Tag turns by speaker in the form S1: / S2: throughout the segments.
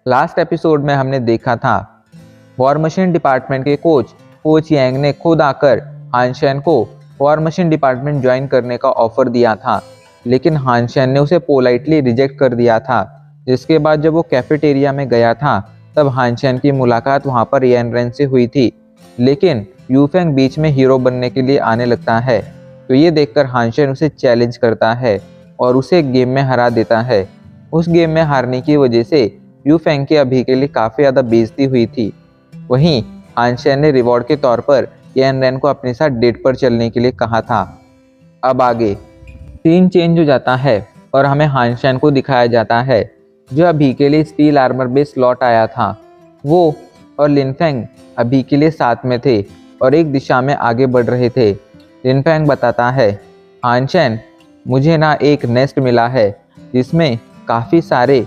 S1: Last episode में हमने देखा था वॉर मशीन डिपार्टमेंट के कोच यांग ने खुद आकर हानशेन को वॉर मशीन डिपार्टमेंट ज्वाइन करने का ऑफर दिया था, लेकिन हानशेन ने उसे पोलाइटली रिजेक्ट कर दिया था। जिसके बाद जब वो कैफेटेरिया में गया था तब हानशेन की मुलाकात वहाँ पर यान रेन से हुई थी, लेकिन यूफेंग बीच में हीरो बनने के लिए आने लगता है। तो ये देखकर हानशेन उसे चैलेंज करता है और उसे गेम में हरा देता है। उस गेम में हारने की वजह से यूफेंग के अभी के लिए काफ़ी ज़्यादा बेइज्जती हुई थी। वहीं हानशेन ने रिवॉर्ड के तौर पर यान रेन को अपने साथ डेट पर चलने के लिए कहा था। अब आगे सीन चेंज हो जाता है और हमें हानशेन को दिखाया जाता है जो अभी के लिए स्टील आर्मर बेस लौट आया था। वो और लिनफेंग अभी के लिए साथ में थे और एक दिशा में आगे बढ़ रहे थे। लिनफेंग बताता है, हानशेन, मुझे ना एक नेस्ट मिला है जिसमें काफ़ी सारे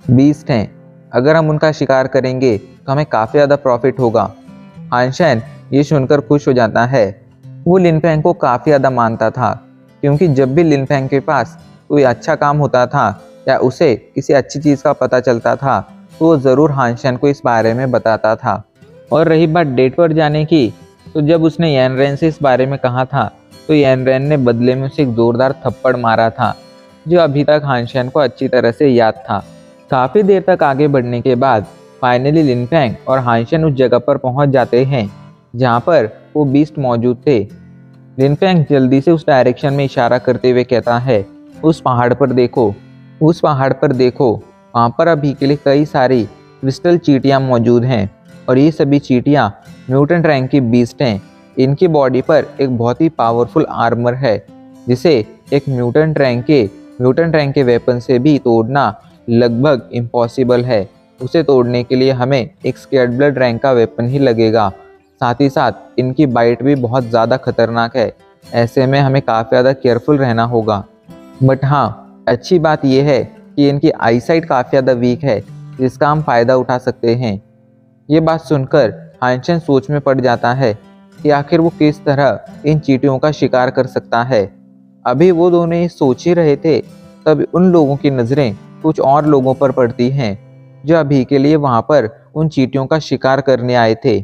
S1: बीस्ट हैं। अगर हम उनका शिकार करेंगे तो हमें काफ़ी ज़्यादा प्रॉफिट होगा। हानशेन ये सुनकर खुश हो जाता है। वो लिनफेंग को काफ़ी ज़्यादा मानता था, क्योंकि जब भी लिनफेंग के पास कोई अच्छा काम होता था या उसे किसी अच्छी चीज़ का पता चलता था तो वो ज़रूर हानशेन को इस बारे में बताता था। और रही बात डेट पर जाने की, तो जब उसने यान रेन से इस बारे में कहा था तो यान रेन ने बदले में उसे एक ज़ोरदार थप्पड़ मारा था, जो अभी तक हानशेन को अच्छी तरह से याद था। काफ़ी देर तक आगे बढ़ने के बाद फाइनली लिनफेंग और हानशेन उस जगह पर पहुंच जाते हैं जहां पर वो बीस्ट मौजूद थे। लिनफेंग जल्दी से उस डायरेक्शन में इशारा करते हुए कहता है, उस पहाड़ पर देखो, उस पहाड़ पर देखो। वहाँ पर अभी के लिए कई सारी क्रिस्टल चींटियाँ मौजूद हैं और ये सभी चींटियाँ म्यूटेंट रैंक की बीस्ट हैं। इनकी बॉडी पर एक बहुत ही पावरफुल आर्मर है जिसे एक म्यूटेंट रैंक के वेपन से भी तोड़ना लगभग इम्पॉसिबल है। उसे तोड़ने के लिए हमें एक स्केर्ड ब्लड रैंक का वेपन ही लगेगा। साथ ही साथ इनकी बाइट भी बहुत ज़्यादा खतरनाक है। ऐसे में हमें काफ़ी ज़्यादा केयरफुल रहना होगा। बट हाँ, अच्छी बात यह है कि इनकी आईसाइट काफ़ी ज़्यादा वीक है, जिसका हम फ़ायदा उठा सकते हैं। ये बात सुनकर हानशेन सोच में पड़ जाता है कि आखिर वो किस तरह इन चींटियों का शिकार कर सकता है। अभी वो दोनों ये सोच ही रहे थे तब उन लोगों की नज़रें कुछ और लोगों पर पड़ती हैं जो अभी के लिए वहाँ पर उन चींटियों का शिकार करने आए थे।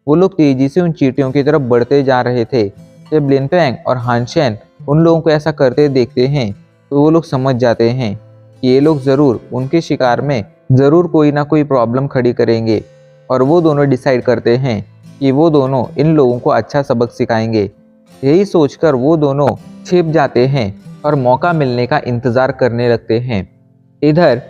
S1: वो लोग तेजी से उन चींटियों की तरफ बढ़ते जा रहे थे। जब लिनफेंग और हानशेन उन लोगों को ऐसा करते देखते हैं तो वो लोग समझ जाते हैं कि ये लोग ज़रूर उनके शिकार में ज़रूर कोई ना कोई प्रॉब्लम खड़ी करेंगे, और वो दोनों डिसाइड करते हैं कि वो दोनों इन लोगों को अच्छा सबक सिखाएंगे। यही सोचकर वो दोनों छिप जाते हैं और मौका मिलने का इंतज़ार करने लगते हैं। इधर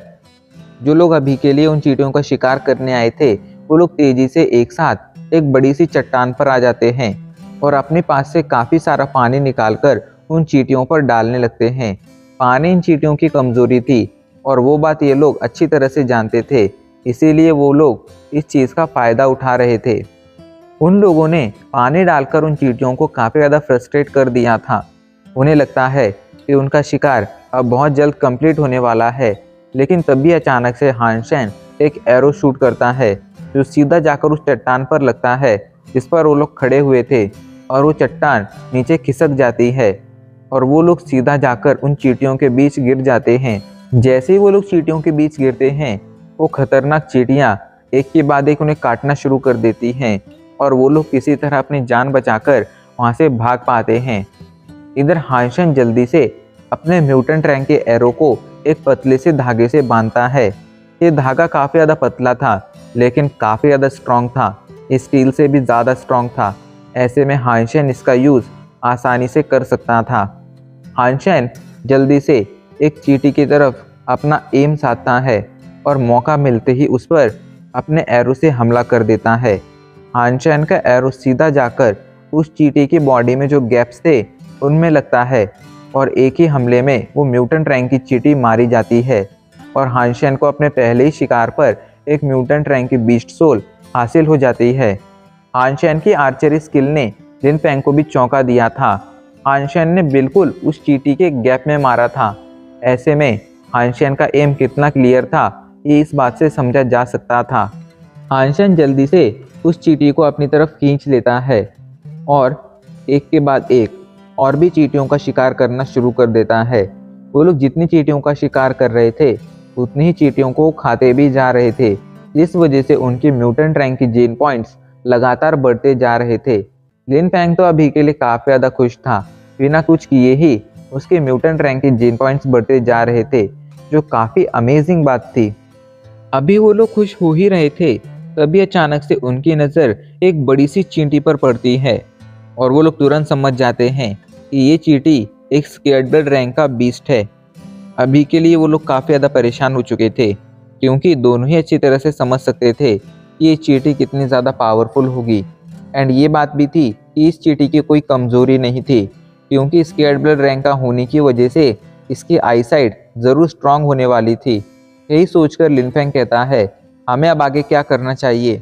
S1: जो लोग अभी के लिए उन चींटियों का शिकार करने आए थे वो लोग तेजी से एक साथ एक बड़ी सी चट्टान पर आ जाते हैं और अपने पास से काफ़ी सारा पानी निकालकर उन चींटियों पर डालने लगते हैं। पानी इन चींटियों की कमज़ोरी थी और वो बात ये लोग अच्छी तरह से जानते थे, इसीलिए वो लोग इस चीज़ का फ़ायदा उठा रहे थे। उन लोगों ने पानी डालकर उन चींटियों को काफ़ी ज़्यादा फ्रस्ट्रेट कर दिया था। उन्हें लगता है कि उनका शिकार अब बहुत जल्द कंप्लीट होने वाला है, लेकिन तभी अचानक से हानशेन एक एरो शूट करता है जो सीधा जाकर उस चट्टान पर लगता है जिस पर वो लोग खड़े हुए थे, और वो चट्टान नीचे खिसक जाती है और वो लोग सीधा जाकर उन चींटियों के बीच गिर जाते हैं। जैसे ही वो लोग चींटियों के बीच गिरते हैं वो खतरनाक चींटियाँ एक के बाद एक उन्हें काटना शुरू कर देती हैं और वो लोग किसी तरह अपनी जान बचाकर वहाँ से भाग पाते हैं। इधर हानशेन जल्दी से अपने म्यूटेंट रैंक के एरो को एक पतले से धागे से बांधता है। ये धागा काफ़ी ज़्यादा पतला था लेकिन काफ़ी ज़्यादा स्ट्रॉन्ग था, स्टील से भी ज़्यादा स्ट्रॉन्ग था। ऐसे में हानशेन इसका यूज़ आसानी से कर सकता था। हानशेन जल्दी से एक चींटी की तरफ अपना एम साधता है और मौका मिलते ही उस पर अपने एरो से हमला कर देता है। हानशेन का एरो सीधा जाकर उस चींटी की बॉडी में जो गैप्स थे उनमें लगता है और एक ही हमले में वो म्यूटेंट रैंक की चींटी मारी जाती है और हानशेन को अपने पहले ही शिकार पर एक म्यूटेंट रैंक की बीस्ट सोल हासिल हो जाती है। हानशेन की आर्चरी स्किल ने लिनफेंग को भी चौंका दिया था। हानशेन ने बिल्कुल उस चींटी के गैप में मारा था। ऐसे में हानशेन का एम कितना क्लियर था ये इस बात से समझा जा सकता था। हानशेन जल्दी से उस चींटी को अपनी तरफ खींच लेता है और एक के बाद एक और भी चींटियों का शिकार करना शुरू कर देता है। वो लोग जितनी चींटियों का शिकार कर रहे थे उतनी ही चींटियों को खाते भी जा रहे थे, जिस वजह से उनकी म्यूटेंट रैंक की जीन पॉइंट्स लगातार बढ़ते जा रहे थे। लिन फैंग तो अभी के लिए काफ़ी ज़्यादा खुश था। बिना कुछ किए ही उसके म्यूटेंट रैंक के जीन पॉइंट्स बढ़ते जा रहे थे, जो काफ़ी अमेजिंग बात थी। अभी वो लोग खुश हो ही रहे थे, तभी अचानक से उनकी नज़र एक बड़ी सी चींटी पर पड़ती है और वो लोग तुरंत समझ जाते हैं कि ये चींटी एक स्केर्डबर्ड रैंक का बीस्ट है। अभी के लिए वो लोग काफ़ी ज़्यादा परेशान हो चुके थे, क्योंकि दोनों ही अच्छी तरह से समझ सकते थे कि ये चींटी कितनी ज़्यादा पावरफुल होगी। एंड ये बात भी थी कि इस चींटी की कोई कमज़ोरी नहीं थी, क्योंकि स्केर्डबर्ड रैंक का होने की वजह से इसकी आईसाइट ज़रूर स्ट्रांग होने वाली थी। यही सोचकर लिन फैंग कहता है, हमें अब आगे क्या करना चाहिए?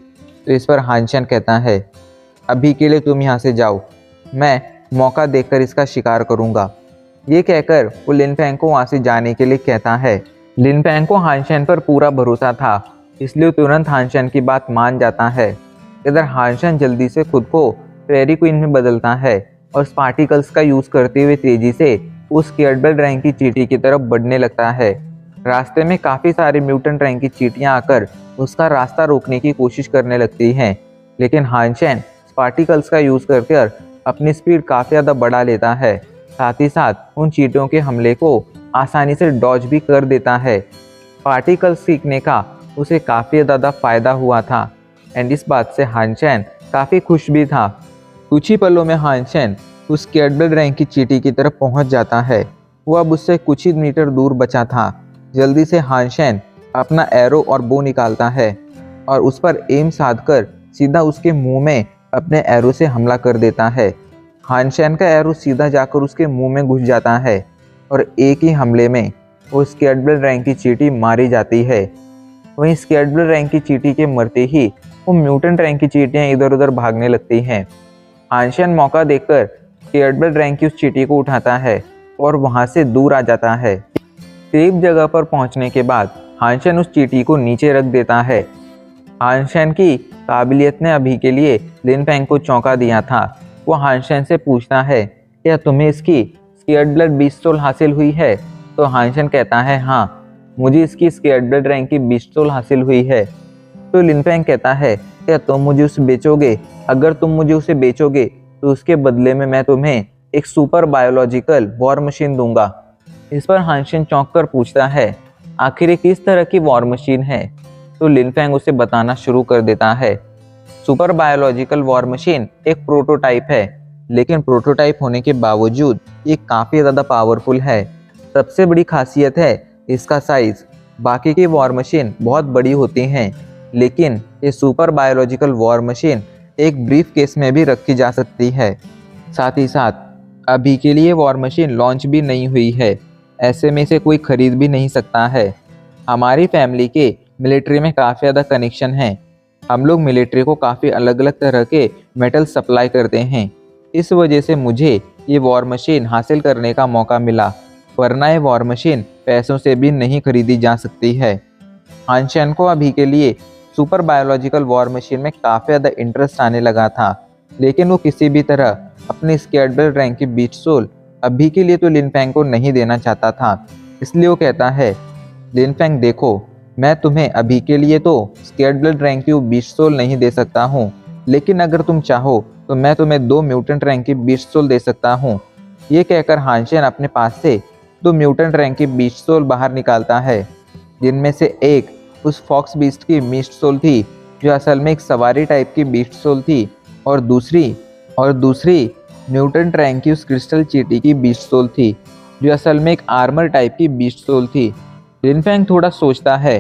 S1: तो इस पर हान सेन कहता है, अभी के लिए तुम यहाँ से जाओ, मैं मौका देखकर इसका शिकार करूँगा। ये कहकर वो लिन फैंग को वहाँ से जाने के लिए कहता है। लिन फैंग को हान सेन पर पूरा भरोसा था, इसलिए तुरंत हान सेन की बात मान जाता है। इधर हान सेन जल्दी से खुद को फेरी क्वीन में बदलता है और स्पार्टिकल्स का यूज़ करते हुए तेजी से उस स्केर्डबर्ड रैंक की चींटी की तरफ बढ़ने लगता है। रास्ते में काफ़ी सारे म्यूटेंट रैंक की चींटियां आकर उसका रास्ता रोकने की कोशिश करने लगती हैं, लेकिन हान सेन स्पार्टिकल्स का यूज़ करके अपनी स्पीड काफ़ी ज़्यादा बढ़ा लेता है। साथ ही साथ उन चींटियों के हमले को आसानी से डॉज भी कर देता है। पार्टिकल्स सीखने का उसे काफ़ी ज़्यादा फ़ायदा हुआ था एंड इस बात से हान सेन काफ़ी खुश भी था। कुछ ही पलों में हान सेन उस स्केर्डबर्ड रैंक की चींटी की तरफ पहुंच जाता है। वो अब उससे कुछ ही मीटर दूर बचा था। जल्दी से हान सेन अपना एरो और बो निकालता है और उस पर एम साधकर सीधा उसके मुंह में अपने एरो से हमला कर देता है। हान सेन का एरो सीधा जाकर उसके मुंह में घुस जाता है और एक ही हमले में वो स्केर्डबर्ड रैंक की चींटी मारी जाती है। वहीं स्केर्डबर्ड रैंक की चींटी के मरते ही वो म्यूटेंट रैंक की चींटियां इधर उधर भागने लगती हैं। हान सेन मौका देखकर स्केर्डबर्ड रैंक की उस चींटी को उठाता है और वहां से दूर आ जाता है। सेफ जगह पर पहुंचने के बाद हान सेन उस चींटी को नीचे रख देता है। हान सेन की काबिलियत ने अभी के लिए लिन फैंग को चौंका दिया था। वो हान सेन से पूछता है, क्या तुम्हें इसकी स्केर्डबर्ड बीस्ट सोल हासिल हुई है? तो हान सेन कहता है, हाँ, मुझे इसकी स्केर्डबर्ड रैंक की बीस्ट सोल हासिल हुई है। तो लिन फैंग कहता है, क्या तुम मुझे उसे बेचोगे? अगर तुम मुझे उसे बेचोगे तो उसके बदले में मैं तुम्हें एक सुपर बायोलॉजिकल वॉर मशीन दूंगा। इस पर हान सेन चौंक कर पूछता है, आखिर ये किस तरह की वॉर मशीन है? तो लिन फैंग उसे बताना शुरू कर देता है। सुपर बायोलॉजिकल वॉर मशीन एक प्रोटोटाइप है, लेकिन प्रोटोटाइप होने के बावजूद ये काफ़ी ज़्यादा पावरफुल है। सबसे बड़ी खासियत है इसका साइज़। बाकी की वॉर मशीन बहुत बड़ी होती हैं, लेकिन ये सुपर बायोलॉजिकल वॉर मशीन एक ब्रीफ केस में भी रखी जा सकती है। साथ ही साथ अभी के लिए वॉर मशीन लॉन्च भी नहीं हुई है, ऐसे में इसे कोई खरीद भी नहीं सकता है। हमारी फैमिली के मिलिट्री में काफ़ी ज़्यादा कनेक्शन है। हम लोग मिलिट्री को काफ़ी अलग अलग तरह के मेटल सप्लाई करते हैं। इस वजह से मुझे ये वॉर मशीन हासिल करने का मौका मिला, वरना ये वॉर मशीन पैसों से भी नहीं खरीदी जा सकती है। हान सेन को अभी के लिए सुपर बायोलॉजिकल वॉर मशीन में काफ़ी ज़्यादा इंटरेस्ट आने लगा था, लेकिन वो किसी भी तरह अपनी स्केर्डबर्ड रैंक की बीस्ट सोल अभी के लिए तो लिन फैंग को नहीं देना चाहता था। इसलिए वो कहता है, लिन फैंग देखो, मैं तुम्हें अभी के लिए तो स्केर्डबर्ड रैंक की बीस्ट सोल नहीं दे सकता हूँ, लेकिन अगर तुम चाहो तो मैं तुम्हें 2 म्यूटेंट रैंक की बीस्ट सोल दे सकता हूँ। ये कहकर हान सेन अपने पास से 2 म्यूटेंट रैंक की बीस्ट सोल बाहर निकालता है, जिनमें से एक उस फॉक्स बीस्ट की बीस्ट सोल थी, जो असल में एक सवारी टाइप की बीस्ट सोल थी, और दूसरी म्यूटेंट रैंक की उस क्रिस्टल चींटी की बीस्ट सोल थी, जो असल में एक आर्मर टाइप की बीस्ट सोल थी। लिन फैंग थोड़ा सोचता है,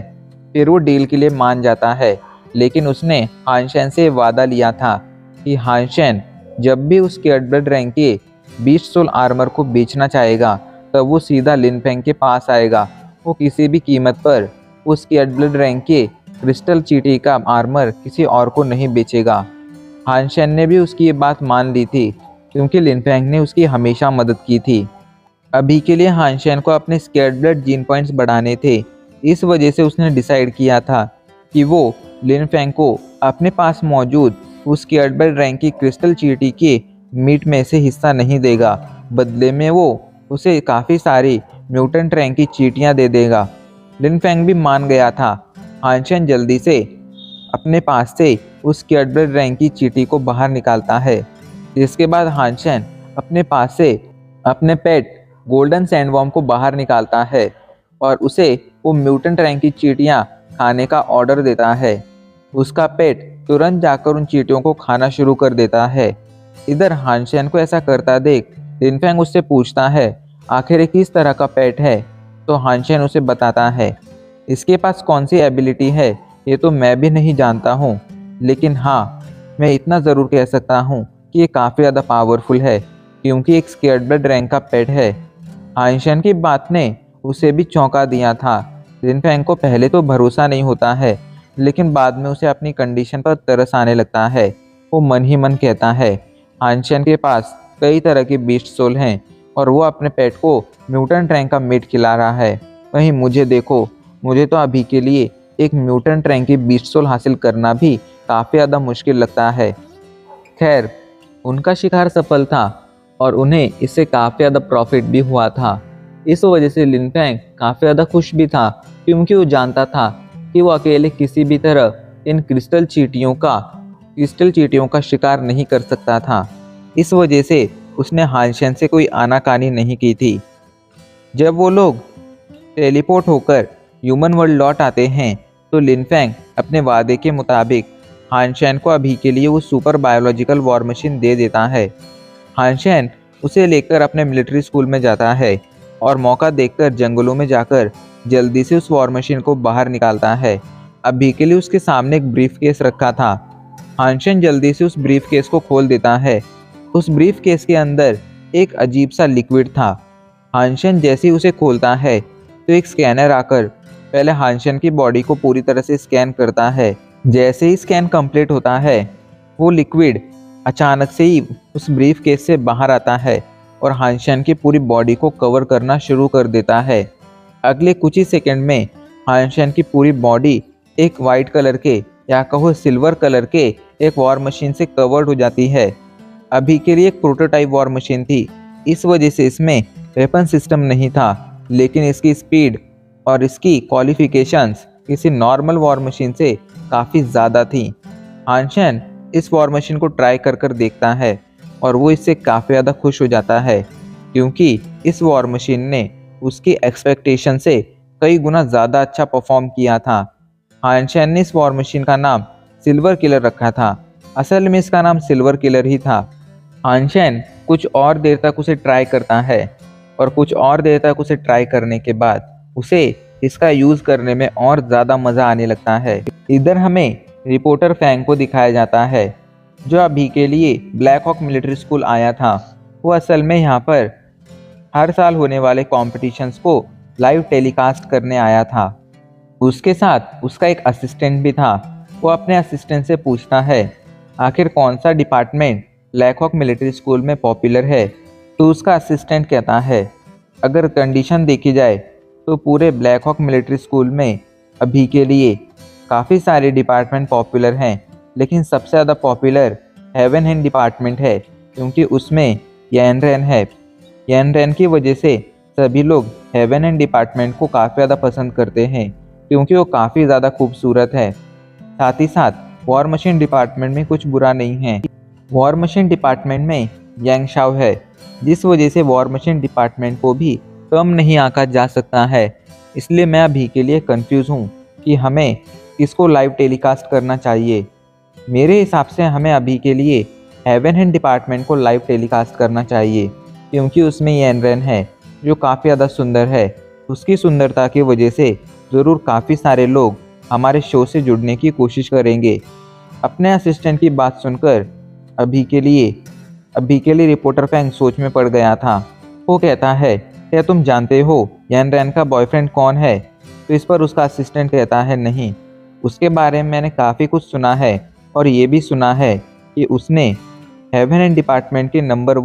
S1: फिर वो डील के लिए मान जाता है, लेकिन उसने हान सेन से वादा लिया था कि हान सेन जब भी उस स्केर्डबर्ड रैंक के बीस्ट सोल आर्मर को बेचना चाहेगा, तब वो सीधा लिन फैंग के पास आएगा। वो किसी भी कीमत पर उस स्केर्डबर्ड रैंक के क्रिस्टल चींटी का आर्मर किसी और को नहीं बेचेगा। हान सेन ने भी उसकी ये बात मान ली थी, क्योंकि लिन फैंग ने उसकी हमेशा मदद की थी। अभी के लिए हान सेन को अपने स्केर्डबर्ड जीन पॉइंट्स बढ़ाने थे, इस वजह से उसने डिसाइड किया था कि वो लिन फैंग को अपने पास मौजूद उस स्केर्डबर्ड रैंक की क्रिस्टल चींटी के मीट में से हिस्सा नहीं देगा। बदले में वो उसे काफ़ी सारी म्यूटेंट रैंक की चींटियाँ दे देगा। लिन फेंग भी मान गया था। हानशेन जल्दी से अपने पास से उस कैडबरी रैंक की चींटी को बाहर निकालता है, जिसके बाद हानशेन अपने पास से अपने पेट गोल्डन सैंडवर्म को बाहर निकालता है और उसे वो म्यूटेंट रैंक की चींटियां खाने का ऑर्डर देता है। उसका पेट तुरंत जाकर उन चींटियों को खाना शुरू कर देता है। इधर हानशेन को ऐसा करता देख लिन फेंग उससे पूछता है आखिर ये किस तरह का पेट है, तो हानशेन उसे बताता है इसके पास कौन सी एबिलिटी है ये तो मैं भी नहीं जानता हूँ, लेकिन हाँ मैं इतना ज़रूर कह सकता हूँ कि ये काफ़ी ज़्यादा पावरफुल है क्योंकि एक स्केर्ड रैंक का पेट है। हानशेन की बात ने उसे भी चौंका दिया था। लिन फेंग को पहले तो भरोसा नहीं होता है, लेकिन बाद में उसे अपनी कंडीशन पर तरस आने लगता है। वो मन ही मन कहता है हानशेन के पास कई तरह के बीस्ट सोल हैं और वो अपने पेट को म्यूटेंट रैंक का मीट खिला रहा है। वहीं मुझे देखो, मुझे तो अभी के लिए एक म्यूटेंट रैंक की बीस्ट सोल हासिल करना भी काफ़ी ज़्यादा मुश्किल लगता है। खैर, उनका शिकार सफल था और उन्हें इससे काफ़ी ज़्यादा प्रॉफिट भी हुआ था। इस वजह से लिन फेंग काफ़ी ज़्यादा खुश भी था क्योंकि वो जानता था कि वो अकेले किसी भी तरह इन क्रिस्टल चींटियों का शिकार नहीं कर सकता था। इस वजह से उसने हानशेन से कोई आनाकानी नहीं की थी। जब वो लोग टेलीपोर्ट होकर ह्यूमन वर्ल्ड लौट आते हैं तो लिन फेंग अपने वादे के मुताबिक हानशेन को अभी के लिए वो सुपर बायोलॉजिकल वॉर मशीन दे देता है। हानशेन उसे लेकर अपने मिलिट्री स्कूल में जाता है और मौका देखकर जंगलों में जाकर जल्दी से उस वॉर मशीन को बाहर निकालता है। अभी के लिए उसके सामने एक ब्रीफ केस रखा था। हानशेन जल्दी से उस ब्रीफ केस को खोल देता है। उस ब्रीफ केस के अंदर एक अजीब सा लिक्विड था। हानशेन जैसे ही उसे खोलता है तो एक स्कैनर आकर पहले हानशेन की बॉडी को पूरी तरह से स्कैन करता है। जैसे ही स्कैन कंप्लीट होता है वो लिक्विड अचानक से ही उस ब्रीफ केस से बाहर आता है और हानशेन की पूरी बॉडी को कवर करना शुरू कर देता है। अगले कुछ ही सेकंड में हानशेन की पूरी बॉडी एक वाइट कलर के या कहो सिल्वर कलर के एक वॉर मशीन से कवर्ड हो जाती है। अभी के लिए एक प्रोटोटाइप वॉर मशीन थी, इस वजह से इसमें वेपन सिस्टम नहीं था, लेकिन इसकी स्पीड और इसकी क्वालिफिकेशंस किसी नॉर्मल वॉर मशीन से काफ़ी ज़्यादा थी। हानशेन इस वॉर मशीन को ट्राई कर देखता है और वो इससे काफ़ी ज़्यादा खुश हो जाता है क्योंकि इस वॉर मशीन ने उसकी एक्सपेक्टेशन से कई गुना ज़्यादा अच्छा परफॉर्म किया था। हानशेन ने इस वॉर मशीन का नाम सिल्वर किलर रखा था। असल में इसका नाम सिल्वर किलर ही था। हानशेन कुछ और देर तक उसे ट्राई करता है और कुछ और देर तक उसे ट्राई करने के बाद उसे इसका यूज़ करने में और ज़्यादा मज़ा आने लगता है। इधर हमें रिपोर्टर फैंग को दिखाया जाता है जो अभी के लिए ब्लैक हॉक मिलिट्री स्कूल आया था। वो असल में यहाँ पर हर साल होने वाले कॉम्पिटिशन्स को लाइव टेलीकास्ट करने आया था। उसके साथ उसका एक असिस्टेंट भी था। वो अपने असिस्टेंट से पूछता है आखिर कौन सा department black hawk military school में पॉपुलर है, तो उसका असिस्टेंट कहता है अगर कंडीशन देखी जाए तो पूरे ब्लैक हॉक मिलिट्री स्कूल में अभी के लिए काफ़ी सारे डिपार्टमेंट पॉपुलर हैं, लेकिन सबसे ज़्यादा पॉपुलर हेवन हैंड डिपार्टमेंट है क्योंकि उसमें यैनरेन है। यैनरेन की वजह से सभी लोग हेवन हैंड डिपार्टमेंट को काफ़ी ज़्यादा पसंद करते हैं क्योंकि वो काफ़ी ज़्यादा खूबसूरत है। साथ ही साथ वॉर मशीन डिपार्टमेंट में कुछ बुरा नहीं है। वॉर मशीन डिपार्टमेंट में यांग शाओ है, जिस वजह से वॉर मशीन डिपार्टमेंट को भी कम नहीं आंका जा सकता है। इसलिए मैं अभी के लिए कंफ्यूज हूँ कि हमें किसको लाइव टेलीकास्ट करना चाहिए। मेरे हिसाब से हमें अभी के लिए हेवन हैंड डिपार्टमेंट को लाइव टेलीकास्ट करना चाहिए क्योंकि उसमें यैनरेन है जो काफ़ी ज़्यादा सुंदर है। उसकी सुंदरता की वजह से ज़रूर काफ़ी सारे लोग हमारे शो से जुड़ने की कोशिश करेंगे। अपने असिस्टेंट की बात सुनकर अभी के लिए रिपोर्टर फैंग सोच में पड़ गया था। वो कहता है क्या तुम जानते हो यैनरेन का बॉयफ्रेंड कौन है? तो इस पर उसका असिस्टेंट कहता है नहीं, उसके बारे में मैंने काफ़ी कुछ सुना है और ये भी सुना है कि उसने हेवन एंड डिपार्टमेंट के number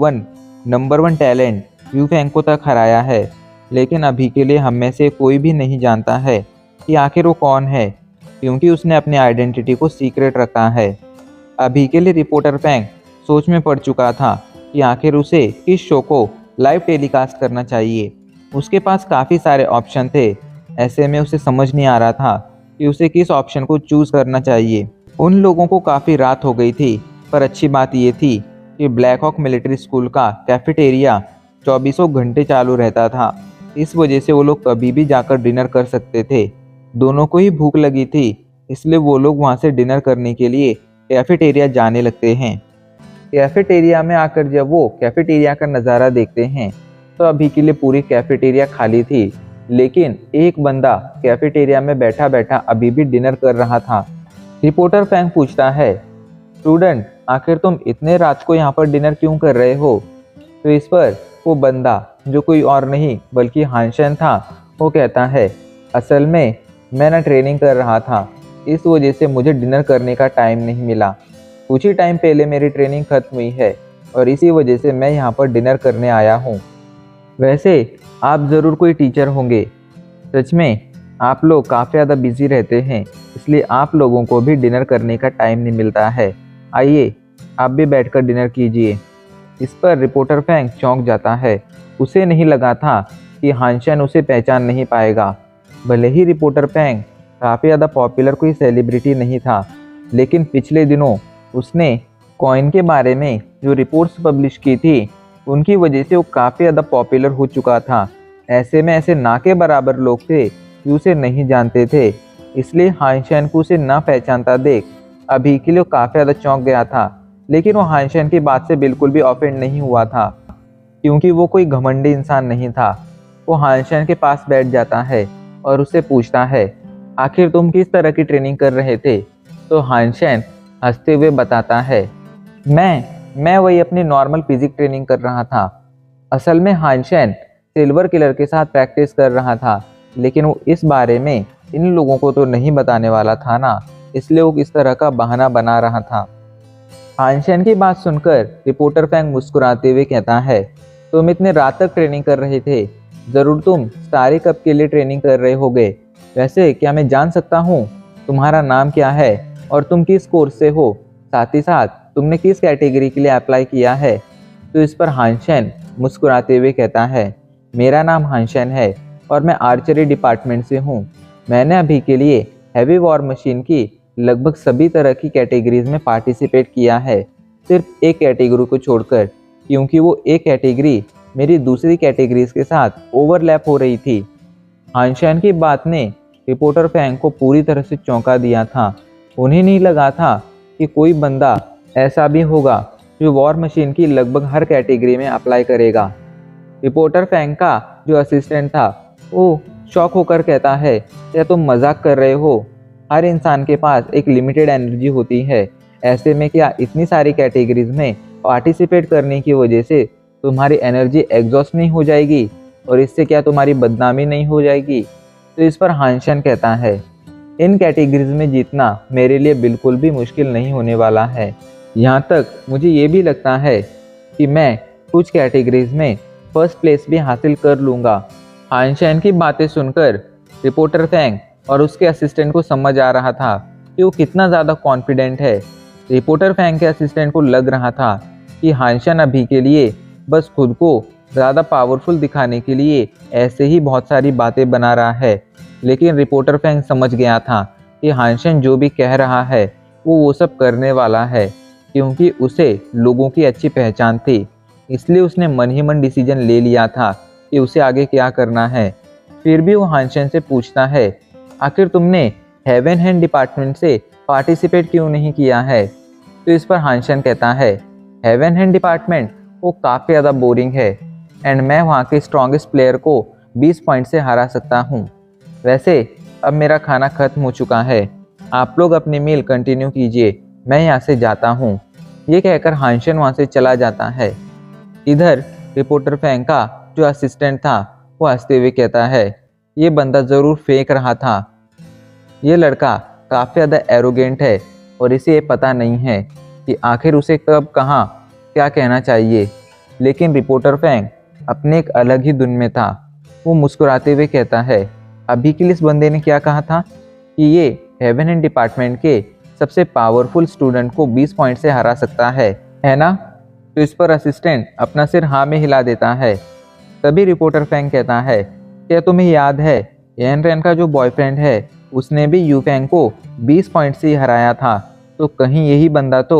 S1: one talent Yu Fang को तक हराया है, लेकिन अभी के लिए हम में से कोई भी नहीं जानता है कि आखिर वो कौन है क्योंकि उसने अपनी आइडेंटिटी को सीक्रेट रखा है। अभी के लिए रिपोर्टर फैंग सोच में पड़ चुका था कि आखिर उसे किस शो को लाइव टेलीकास्ट करना चाहिए। उसके पास काफ़ी सारे ऑप्शन थे, ऐसे में उसे समझ नहीं आ रहा था कि उसे किस ऑप्शन को चूज़ करना चाहिए। उन लोगों को काफ़ी रात हो गई थी, पर अच्छी बात ये थी कि ब्लैक हॉक मिलिट्री स्कूल का कैफेटेरिया 24 घंटे चालू रहता था। इस वजह से वो लोग कभी भी जाकर डिनर कर सकते थे। दोनों को ही भूख लगी थी, इसलिए वो लोग वहाँ से डिनर करने के लिए कैफेटेरिया जाने लगते हैं। कैफेटेरिया में आकर जब वो कैफेटेरिया का नज़ारा देखते हैं तो अभी के लिए पूरी कैफेटेरिया खाली थी, लेकिन एक बंदा कैफेटेरिया में बैठा बैठा अभी भी डिनर कर रहा था। रिपोर्टर फैंग पूछता है, स्टूडेंट आखिर तुम इतने रात को यहाँ पर डिनर क्यों कर रहे हो? तो इस पर वो बंदा, जो कोई और नहीं बल्कि हानशन था, वो कहता है, असल में मैं ना ट्रेनिंग कर रहा था, इस वजह से मुझे डिनर करने का टाइम नहीं मिला। कुछ ही टाइम पहले मेरी ट्रेनिंग खत्म हुई है और इसी वजह से मैं यहाँ पर डिनर करने आया हूँ। वैसे आप ज़रूर कोई टीचर होंगे। सच में आप लोग काफ़ी ज़्यादा बिजी रहते हैं, इसलिए आप लोगों को भी डिनर करने का टाइम नहीं मिलता है। आइए आप भी बैठकर डिनर कीजिए। इस पर रिपोर्टर फैंग चौंक जाता है। उसे नहीं लगा था कि हानशन उसे पहचान नहीं पाएगा। भले ही रिपोर्टर फैंग काफ़ी ज़्यादा पॉपुलर कोई सेलिब्रिटी नहीं था, लेकिन पिछले दिनों उसने कॉइन के बारे में जो रिपोर्ट्स पब्लिश की थी, उनकी वजह से वो काफ़ी ज़्यादा पॉपुलर हो चुका था। ऐसे में ऐसे ना के बराबर लोग थे जो उसे नहीं जानते थे, इसलिए हानशन को उसे ना पहचानता देख अभी के लिए काफ़ी ज़्यादा चौंक गया था। लेकिन वो हानशन की बात से बिल्कुल भी ऑफेंड नहीं हुआ था, क्योंकि वो कोई घमंडी इंसान नहीं था। वो हानशन के पास बैठ जाता है और उससे पूछता है, आखिर तुम किस तरह की ट्रेनिंग कर रहे थे? तो हानशन हंसते हुए बताता है, मैं वही अपनी नॉर्मल फिजिक ट्रेनिंग कर रहा था। असल में हानशन सिल्वर किलर के साथ प्रैक्टिस कर रहा था, लेकिन वो इस बारे में इन लोगों को तो नहीं बताने वाला था ना, इसलिए वो किस तरह का बहाना बना रहा था। हानशन की बात सुनकर रिपोर्टर फैंग मुस्कुराते हुए कहता है, तुम इतने रात तक ट्रेनिंग कर रहे थे, ज़रूर तुम स्टारी कप के लिए ट्रेनिंग कर रहे होगे। वैसे क्या मैं जान सकता हूँ तुम्हारा नाम क्या है और तुम किस कोर्स से हो? साथ ही साथ तुमने किस कैटेगरी के लिए अप्लाई किया है? तो इस पर हानशन मुस्कुराते हुए कहता है, मेरा नाम हानशन है और मैं आर्चरी डिपार्टमेंट से हूँ। मैंने अभी के लिए हैवी वॉर मशीन की लगभग सभी तरह की कैटेगरीज में पार्टिसिपेट किया है, सिर्फ एक कैटेगरी को छोड़कर, क्योंकि वो एक कैटेगरी मेरी दूसरी कैटेगरीज के साथ ओवरलैप हो रही थी। हानशन की बात ने रिपोर्टर फैंग को पूरी तरह से चौंका दिया था। उन्हें नहीं लगा था कि कोई बंदा ऐसा भी होगा जो वॉर मशीन की लगभग हर कैटेगरी में अप्लाई करेगा। रिपोर्टर फैंग का जो असिस्टेंट था वो शॉक होकर कहता है, क्या तुम मजाक कर रहे हो? हर इंसान के पास एक लिमिटेड एनर्जी होती है, ऐसे में क्या इतनी सारी कैटेगरीज में पार्टिसिपेट करने की वजह से तुम्हारी एनर्जी एग्जॉस्ट नहीं हो जाएगी और इससे क्या तुम्हारी बदनामी नहीं हो जाएगी? तो इस पर हानशन कहता है, इन कैटेगरीज में जीतना मेरे लिए बिल्कुल भी मुश्किल नहीं होने वाला है। यहाँ तक मुझे ये भी लगता है कि मैं कुछ कैटेगरीज में फर्स्ट प्लेस भी हासिल कर लूँगा। हानशन की बातें सुनकर रिपोर्टर फैंग और उसके असिस्टेंट को समझ आ रहा था कि वो कितना ज़्यादा कॉन्फिडेंट है। रिपोर्टर फैंग के असिस्टेंट को लग रहा था कि हानशन अभी के लिए बस खुद को ज़्यादा पावरफुल दिखाने के लिए ऐसे ही बहुत सारी बातें बना रहा है, लेकिन रिपोर्टर फैंग समझ गया था कि हानशन जो भी कह रहा है वो सब करने वाला है, क्योंकि उसे लोगों की अच्छी पहचान थी। इसलिए उसने मन ही मन डिसीजन ले लिया था कि उसे आगे क्या करना है। फिर भी वो हानशन से पूछता है, आखिर तुमने हेवन हैंड डिपार्टमेंट से पार्टिसिपेट क्यों नहीं किया है? तो इस पर हानशन कहता है, हेवन हैंड डिपार्टमेंट वो काफ़ी ज़्यादा बोरिंग है एंड मैं वहाँ के स्ट्रॉन्गेस्ट प्लेयर को 20 पॉइंट से हरा सकता हूँ। वैसे अब मेरा खाना ख़त्म हो चुका है, आप लोग अपनी मील कंटिन्यू कीजिए, मैं यहाँ से जाता हूँ। ये कहकर हानशन वहाँ से चला जाता है। इधर रिपोर्टर फैंग का जो असिस्टेंट था वो हंसते हुए कहता है, ये बंदा ज़रूर फेंक रहा था। ये लड़का काफ़ी ज़्यादा एरोगेंट है और इसे ये पता नहीं है कि आखिर उसे कब कहाँ क्या कहना चाहिए। लेकिन रिपोर्टर फैंग अपने एक अलग ही धुन में था। वो मुस्कुराते हुए कहता है, अभी के लिए इस बंदे ने क्या कहा था कि ये हेवन हैंड डिपार्टमेंट के सबसे पावरफुल स्टूडेंट को 20 पॉइंट से हरा सकता है ना? तो इस पर असिस्टेंट अपना सिर हाँ में हिला देता है। तभी रिपोर्टर फैंग कहता है, क्या तुम्हें याद है यान रैन का जो बॉयफ्रेंड है उसने भी यू फेंग को 20 पॉइंट से ही हराया था, तो कहीं यही बंदा तो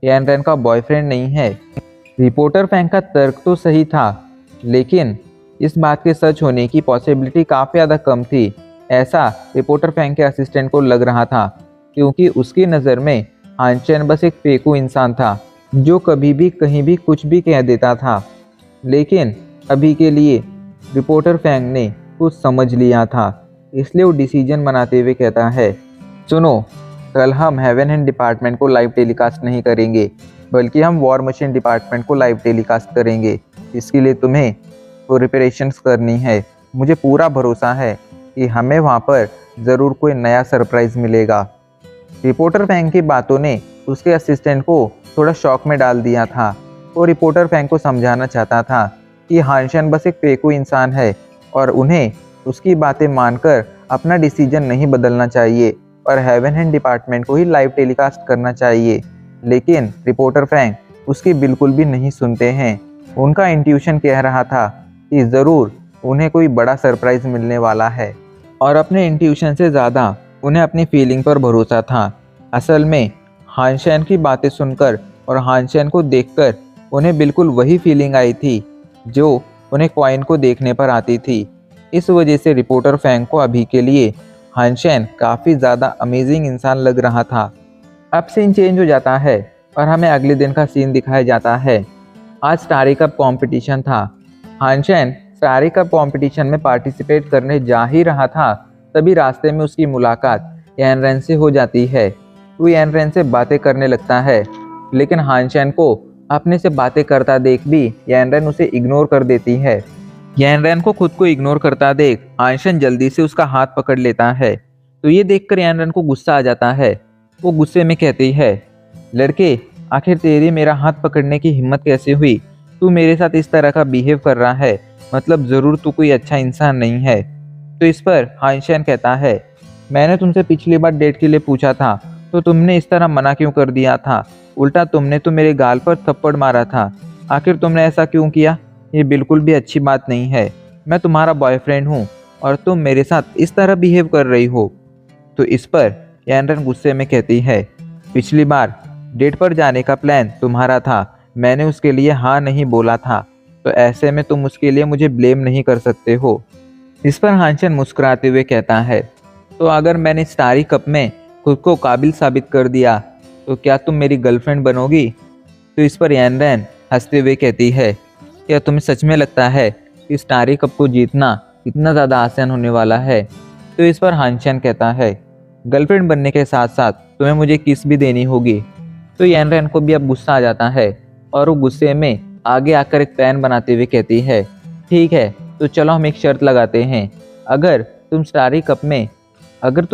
S1: यान रैन का बॉयफ्रेंड नहीं है। रिपोर्टर फैंग का तर्क तो सही था, लेकिन इस बात के सच होने की पॉसिबिलिटी काफ़ी ज़्यादा कम थी, ऐसा रिपोर्टर फैंग के असिस्टेंट को लग रहा था, क्योंकि उसकी नज़र में हान चैन बस एक फेकू इंसान था जो कभी भी कहीं भी कुछ भी कह देता था। लेकिन अभी के लिए रिपोर्टर फैंग ने कुछ समझ लिया था, इसलिए वो डिसीजन बनाते हुए कहता है, सुनो, कल हम हेवन हैंड डिपार्टमेंट को लाइव टेलीकास्ट नहीं करेंगे, बल्कि हम वॉर मशीन डिपार्टमेंट को लाइव टेलीकास्ट करेंगे। इसके लिए तुम्हें प्रिपरेशंस करनी है। मुझे पूरा भरोसा है कि हमें वहाँ पर ज़रूर कोई नया सरप्राइज़ मिलेगा। रिपोर्टर फैंग की बातों ने उसके असिस्टेंट को थोड़ा शॉक में डाल दिया था। वो रिपोर्टर फैंग को समझाना चाहता था कि हान चैन बस एक फेकू इंसान है और उन्हें उसकी बातें मानकर अपना डिसीजन नहीं बदलना चाहिए और हेवन हैंड डिपार्टमेंट को ही लाइव टेलीकास्ट करना चाहिए। लेकिन रिपोर्टर फैंग उसकी बिल्कुल भी नहीं सुनते हैं। उनका इंट्यूशन कह रहा था कि ज़रूर उन्हें कोई बड़ा सरप्राइज़ मिलने वाला है, और अपने इंट्यूशन से ज़्यादा उन्हें अपनी फीलिंग पर भरोसा था। असल में हान चैन की बातें सुनकर और हान चैन को देखकर उन्हें बिल्कुल वही फीलिंग आई थी जो उन्हें क्वाइन को देखने पर आती थी। इस वजह से रिपोर्टर फैंग को अभी के लिए हान चैन काफ़ी ज़्यादा अमेजिंग इंसान लग रहा था। अब सीन चेंज हो जाता है और हमें अगले दिन का सीन दिखाया जाता है। आज स्टारी कप कंपटीशन था। हान चैन स्टारी कप कंपटीशन में पार्टिसिपेट करने जा ही रहा था, तभी रास्ते में उसकी मुलाकात यान रैन से हो जाती है। वो यान रैन से बातें करने लगता है, लेकिन हान चैन को अपने से बातें करता देख भी यान रैन उसे इग्नोर कर देती है। यान रैन को खुद को इग्नोर करता देख हान चैन जल्दी से उसका हाथ पकड़ लेता है, तो ये देखकर यान रैन को गुस्सा आ जाता है। वो गुस्से में कहती है, लड़के, आखिर तेरी मेरा हाथ पकड़ने की हिम्मत कैसे हुई? तू मेरे साथ इस तरह का बिहेव कर रहा है, मतलब ज़रूर तू कोई अच्छा इंसान नहीं है। तो इस पर हान चैन कहता है, मैंने तुमसे पिछली बार डेट के लिए पूछा था तो तुमने इस तरह मना क्यों कर दिया था? उल्टा तुमने तो मेरे गाल पर थप्पड़ मारा था। आखिर तुमने ऐसा क्यों किया? ये बिल्कुल भी अच्छी बात नहीं है। मैं तुम्हारा बॉयफ्रेंड हूँ और तुम मेरे साथ इस तरह बिहेव कर रही हो। तो इस पर यान रैन गुस्से में कहती है, पिछली बार डेट पर जाने का प्लान तुम्हारा था, मैंने उसके लिए हाँ नहीं बोला था, तो ऐसे में तुम उसके लिए मुझे ब्लेम नहीं कर सकते हो। इस पर हान चैन मुस्कुराते हुए कहता है, तो अगर मैंने स्टारी कप में खुद को काबिल साबित कर दिया तो क्या तुम मेरी गर्लफ्रेंड बनोगी? तो इस पर यान रैन हंसते हुए कहती है, क्या तुम्हें सच में लगता है कि स्टारी कप को जीतना इतना ज़्यादा आसान होने वाला है? तो इस पर हान चैन कहता है, गर्लफ्रेंड बनने के साथ साथ तुम्हें मुझे किस भी देनी होगी। तो यान रैन को भी अब गुस्सा आ जाता है और वो गुस्से में आगे आकर एक प्लान बनाते हुए कहती है, ठीक है, तो चलो हम एक शर्त लगाते हैं। अगर तुम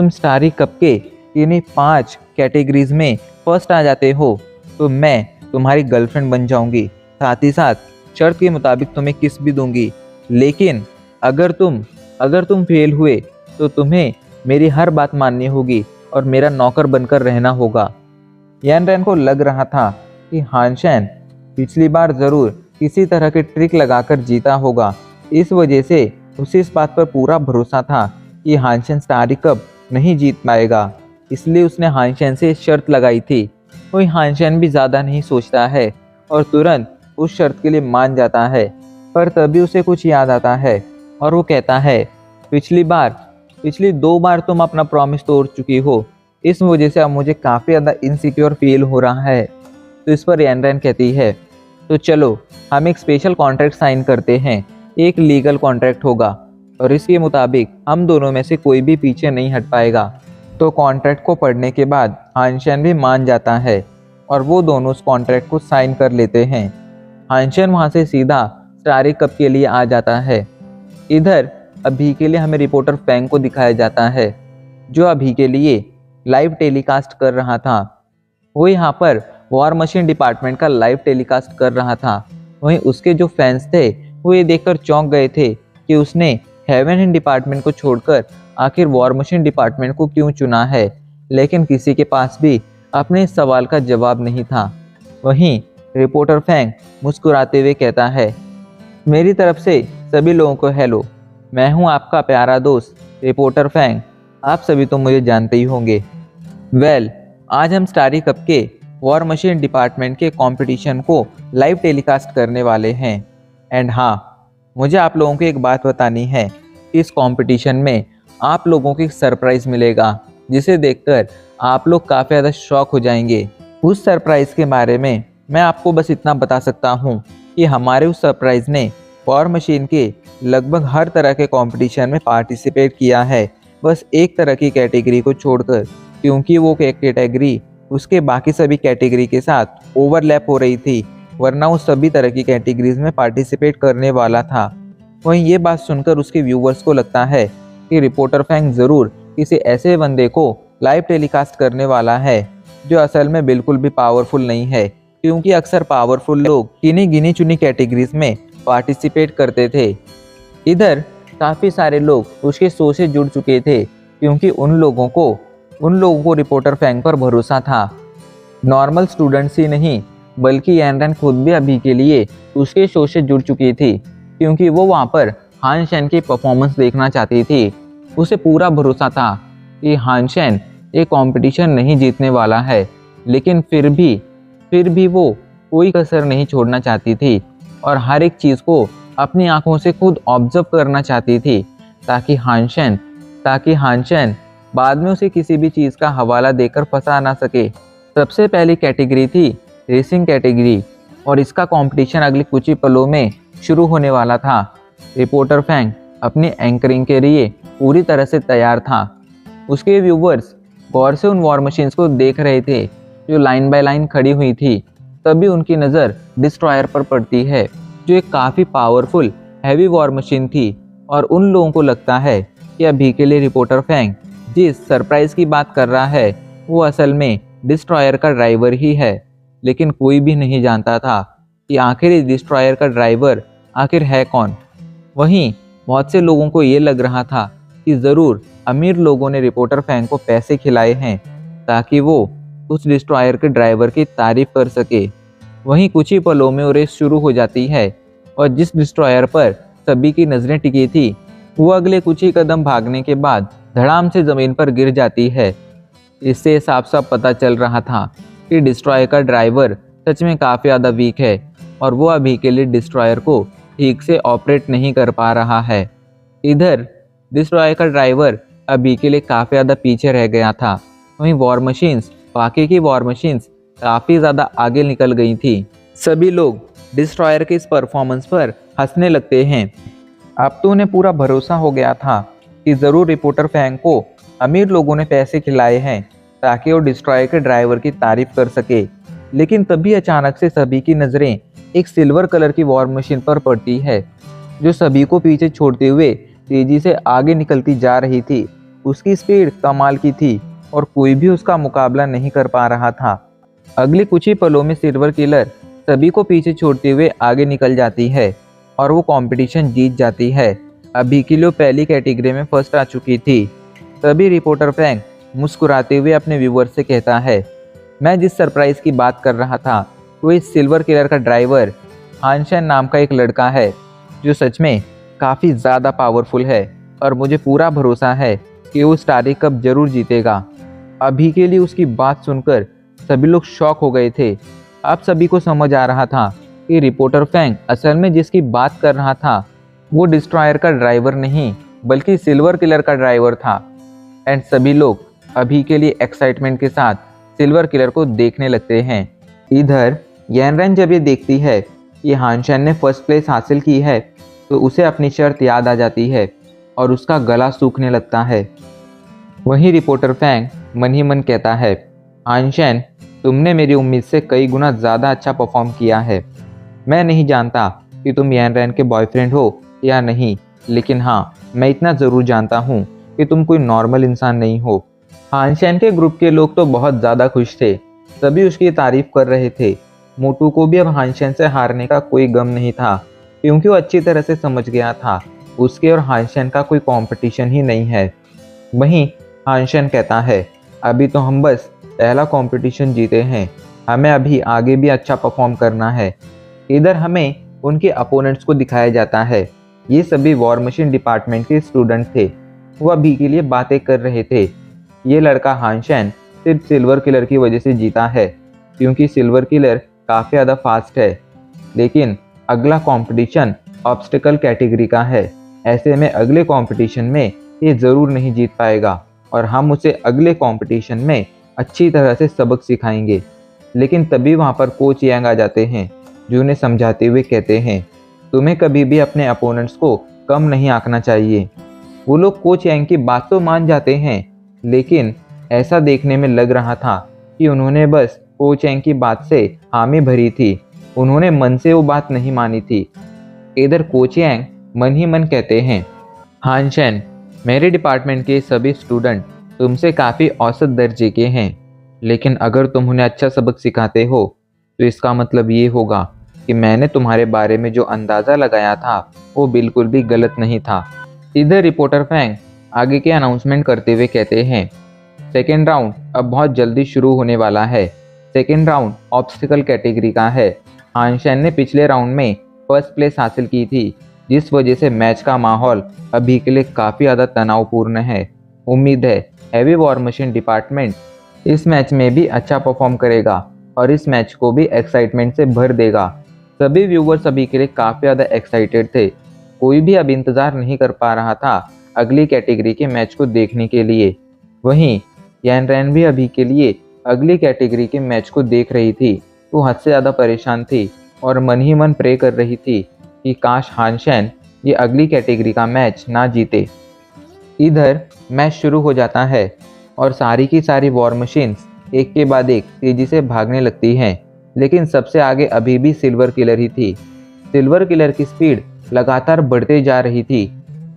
S1: स्टारी कप के इन्हीं 5 कैटेगरीज में फर्स्ट आ जाते हो तो मैं तुम्हारी गर्लफ्रेंड बन जाऊंगी, साथ ही साथ शर्त के मुताबिक तुम्हें किस भी दूंगी। लेकिन अगर तुम फेल हुए तो तुम्हें मेरी हर बात माननी होगी और मेरा नौकर बनकर रहना होगा। यान रैन को लग रहा था कि हान चैन पिछली बार ज़रूर किसी तरह के ट्रिक लगाकर जीता होगा, इस वजह से उसे इस बात पर पूरा भरोसा था कि हान चैन स्टारी कप नहीं जीत पाएगा, इसलिए उसने हान चैन से शर्त लगाई थी। वही हान चैन भी ज़्यादा नहीं सोचता है और तुरंत उस शर्त के लिए मान जाता है, पर तभी उसे कुछ याद आता है और वो कहता है, पिछली 2 बार तुम अपना प्रॉमिस तोड़ चुकी हो, इस वजह से अब मुझे काफ़ी ज़्यादा इनसिक्योर फील हो रहा है। तो इस पर यान रैन कहती है, तो चलो हम एक स्पेशल कॉन्ट्रैक्ट साइन करते हैं, एक लीगल कॉन्ट्रैक्ट होगा और इसके मुताबिक हम दोनों में से कोई भी पीछे नहीं हट पाएगा। तो कॉन्ट्रैक्ट को पढ़ने के बाद हान चैन भी मान जाता है और वो दोनों उस कॉन्ट्रैक्ट को साइन कर लेते हैं। हान चैन वहाँ से सीधा स्टारी कप के लिए आ जाता है। इधर अभी के लिए हमें रिपोर्टर फैंग को दिखाया जाता है, जो अभी के लिए लाइव टेलीकास्ट कर रहा था। वो यहाँ पर वॉर मशीन डिपार्टमेंट का लाइव टेलीकास्ट कर रहा था। वहीं उसके जो फैंस थे वो ये देखकर चौंक गए थे कि उसने हेवन हैंड डिपार्टमेंट को छोड़कर आखिर वॉर मशीन डिपार्टमेंट को क्यों चुना है, लेकिन किसी के पास भी अपने इस सवाल का जवाब नहीं था। वहीं रिपोर्टर फैंग मुस्कुराते हुए कहता है, मेरी तरफ से सभी लोगों को हेलो, मैं हूं आपका प्यारा दोस्त रिपोर्टर फैंग, आप सभी तो मुझे जानते ही होंगे। आज हम स्टारी कप के वॉर मशीन डिपार्टमेंट के कंपटीशन को लाइव टेलीकास्ट करने वाले हैं। एंड हाँ, मुझे आप लोगों को एक बात बतानी है। इस कंपटीशन में आप लोगों को एक सरप्राइज मिलेगा, जिसे देखकर आप लोग काफ़ी ज़्यादा शॉक हो जाएंगे। उस सरप्राइज के बारे में मैं आपको बस इतना बता सकता हूँ कि हमारे उस सरप्राइज ने वॉर मशीन के लगभग हर तरह के कंपटीशन में पार्टिसिपेट किया है, बस एक तरह की कैटेगरी को छोड़कर, क्योंकि वो कैटेगरी उसके बाकी सभी कैटेगरी के साथ ओवरलैप हो रही थी, वरना वो सभी तरह की कैटेगरीज में पार्टिसिपेट करने वाला था। वहीं ये बात सुनकर उसके व्यूवर्स को लगता है कि रिपोर्टर फैंग ज़रूर किसी ऐसे बंदे को लाइव टेलीकास्ट करने वाला है जो असल में बिल्कुल भी पावरफुल नहीं है, क्योंकि अक्सर पावरफुल लोग किन्हीं गिनी चुनी कैटेगरीज में पार्टिसिपेट करते थे। इधर काफ़ी सारे लोग उसके शो से जुड़ चुके थे, क्योंकि उन लोगों को रिपोर्टर फैंग पर भरोसा था। नॉर्मल स्टूडेंट्स ही नहीं, बल्कि यानरन खुद भी अभी के लिए उसके शो से जुड़ चुकी थी, क्योंकि वो वहाँ पर हान शेन की परफॉर्मेंस देखना चाहती थी। उसे पूरा भरोसा था कि हान शेन एक कंपटीशन नहीं जीतने वाला है, लेकिन फिर भी वो कोई कसर नहीं छोड़ना चाहती थी और हर एक चीज़ को अपनी आंखों से खुद ऑब्जर्व करना चाहती थी, ताकि हान शेन बाद में उसे किसी भी चीज़ का हवाला देकर फंसा ना सके। सबसे पहली कैटेगरी थी रेसिंग कैटेगरी, और इसका कंपटीशन अगले कुछ ही पलों में शुरू होने वाला था। रिपोर्टर फैंग अपनी एंकरिंग के लिए पूरी तरह से तैयार था। उसके व्यूवर्स गौर से उन वॉर मशीन्स को देख रहे थे जो लाइन बाय लाइन खड़ी हुई थी। तभी उनकी नज़र डिस्ट्रॉयर पर पड़ती है, जो एक काफ़ी पावरफुल हैवी वॉर मशीन थी, और उन लोगों को लगता है कि अभी के लिए रिपोर्टर फैंग जिस सरप्राइज की बात कर रहा है वो असल में डिस्ट्रॉयर का ड्राइवर ही है। लेकिन कोई भी नहीं जानता था कि आखिर इस डिस्ट्रॉयर का ड्राइवर आखिर है कौन। वहीं बहुत से लोगों को ये लग रहा था कि ज़रूर अमीर लोगों ने रिपोर्टर फैंग को पैसे खिलाए हैं ताकि वो उस डिस्ट्रॉयर के ड्राइवर की तारीफ कर सके। वहीं कुछ ही पलों में वो रेस शुरू हो जाती है, और जिस डिस्ट्रॉयर पर सभी की नज़रें टिकी थी वो अगले कुछ ही कदम भागने के बाद धड़ाम से ज़मीन पर गिर जाती है। इससे साफ साफ पता चल रहा था कि डिस्ट्रॉयर का ड्राइवर सच में काफ़ी ज़्यादा वीक है, और वो अभी के लिए डिस्ट्रॉयर को ठीक से ऑपरेट नहीं कर पा रहा है। इधर डिस्ट्रॉयर का ड्राइवर अभी के लिए काफ़ी ज़्यादा पीछे रह गया था। वहीं बाकी की वॉर मशीन्स काफ़ी ज़्यादा आगे निकल गई थी। सभी लोग डिस्ट्रॉयर के इस परफॉर्मेंस पर हंसने लगते हैं। अब तो उन्हें पूरा भरोसा हो गया था कि ज़रूर रिपोर्टर फैंग को अमीर लोगों ने पैसे खिलाए हैं ताकि वो डिस्ट्रॉयर के ड्राइवर की तारीफ कर सके। लेकिन तभी अचानक से सभी की नज़रें एक सिल्वर कलर की वॉर मशीन पर पड़ती है, जो सभी को पीछे छोड़ते हुए तेजी से आगे निकलती जा रही थी। उसकी स्पीड कमाल की थी और कोई भी उसका मुकाबला नहीं कर पा रहा था। अगले कुछ ही पलों में सिल्वर किलर सभी को पीछे छोड़ते हुए आगे निकल जाती है और वो कंपटीशन जीत जाती है। अभी के लिए पहली कैटेगरी में फर्स्ट आ चुकी थी। तभी रिपोर्टर फैंग मुस्कुराते हुए अपने व्यूवर से कहता है, मैं जिस सरप्राइज की बात कर रहा था वो इस सिल्वर किलर का ड्राइवर हान शेन नाम का एक लड़का है, जो सच में काफ़ी ज़्यादा पावरफुल है, और मुझे पूरा भरोसा है कि वो स्टारी कप जरूर जीतेगा। अभी के लिए उसकी बात सुनकर सभी लोग शॉक हो गए थे। अब सभी को समझ आ रहा था कि रिपोर्टर फैंग असल में जिसकी बात कर रहा था वो डिस्ट्रॉयर का ड्राइवर नहीं, बल्कि सिल्वर किलर का ड्राइवर था। एंड सभी लोग अभी के लिए एक्साइटमेंट के साथ सिल्वर किलर को देखने लगते हैं। इधर यानरन जब ये देखती है कि हान शेन ने फर्स्ट प्लेस हासिल की है तो उसे अपनी शर्त याद आ जाती है और उसका गला सूखने लगता है। वहीं रिपोर्टर फैंग मन ही मन कहता है, हान शेन, तुमने मेरी उम्मीद से कई गुना ज़्यादा अच्छा परफॉर्म किया है। मैं नहीं जानता कि तुम यानरन के बॉयफ्रेंड हो या नहीं, लेकिन हाँ, मैं इतना ज़रूर जानता हूँ कि तुम कोई नॉर्मल इंसान नहीं हो। हान शेन के ग्रुप के लोग तो बहुत ज़्यादा खुश थे, सभी उसकी तारीफ कर रहे थे। मोटू को भी अब हान शेन से हारने का कोई गम नहीं था, क्योंकि वो अच्छी तरह से समझ गया था उसके और हान शेन का कोई कंपटीशन ही नहीं है। वहीं हान शेन कहता है, अभी तो हम बस पहला कंपटीशन जीते हैं, हमें अभी आगे भी अच्छा परफॉर्म करना है। इधर हमें उनके अपोनेंट्स को दिखाया जाता है। ये सभी वॉर मशीन डिपार्टमेंट के स्टूडेंट थे। वह अभी के लिए बातें कर रहे थे। ये लड़का हानशेन सिर्फ सिल्वर किलर की वजह से जीता है, क्योंकि सिल्वर किलर काफ़ी ज़्यादा फास्ट है। लेकिन अगला कंपटीशन ऑब्स्टिकल कैटेगरी का है। ऐसे में अगले कंपटीशन में ये ज़रूर नहीं जीत पाएगा और हम उसे अगले कंपटीशन में अच्छी तरह से सबक सिखाएंगे। लेकिन तभी वहाँ पर कोच यांग आ जाते हैं, जो उन्हें समझाते हुए कहते हैं, तुम्हें कभी भी अपने अपोनेंट्स को कम नहीं आंकना चाहिए। वो लोग कोच यांग की बात तो मान जाते हैं, लेकिन ऐसा देखने में लग रहा था कि उन्होंने बस कोच यांग की बात से हामी भरी थी, उन्होंने मन से वो बात नहीं मानी थी। इधर कोच यांग मन ही मन कहते हैं, हानशेन, मेरे डिपार्टमेंट के सभी स्टूडेंट तुमसे काफ़ी औसत दर्जे के हैं, लेकिन अगर तुम उन्हें अच्छा सबक सिखाते हो तो इसका मतलब ये होगा कि मैंने तुम्हारे बारे में जो अंदाज़ा लगाया था वो बिल्कुल भी गलत नहीं था। इधर रिपोर्टर फैंग आगे के अनाउंसमेंट करते हुए कहते हैं, सेकेंड राउंड अब बहुत जल्दी शुरू होने वाला है। सेकेंड राउंड ऑब्स्टिकल कैटेगरी का है। हानशेन ने पिछले राउंड में फर्स्ट प्लेस हासिल की थी, जिस वजह से मैच का माहौल अभी के लिए काफ़ी ज़्यादा तनावपूर्ण है। उम्मीद है हैवी वॉर मशीन डिपार्टमेंट इस मैच में भी अच्छा परफॉर्म करेगा और इस मैच को भी एक्साइटमेंट से भर देगा। सभी व्यूवर्स अभी के लिए काफ़ी ज़्यादा एक्साइटेड थे। कोई भी अब इंतज़ार नहीं कर पा रहा था अगली कैटेगरी के मैच को देखने के लिए। वहीं यान रैन भी अभी के लिए अगली कैटेगरी के मैच को देख रही थी। वो हद से ज़्यादा परेशान थी और मन ही मन प्रे कर रही थी कि काश हानशेन ये अगली कैटेगरी का मैच ना जीते। इधर मैच शुरू हो जाता है और सारी की सारी वॉर मशीन्स एक के बाद एक तेज़ी से भागने लगती हैं, लेकिन सबसे आगे अभी भी सिल्वर किलर ही थी। सिल्वर किलर की स्पीड लगातार बढ़ते जा रही थी।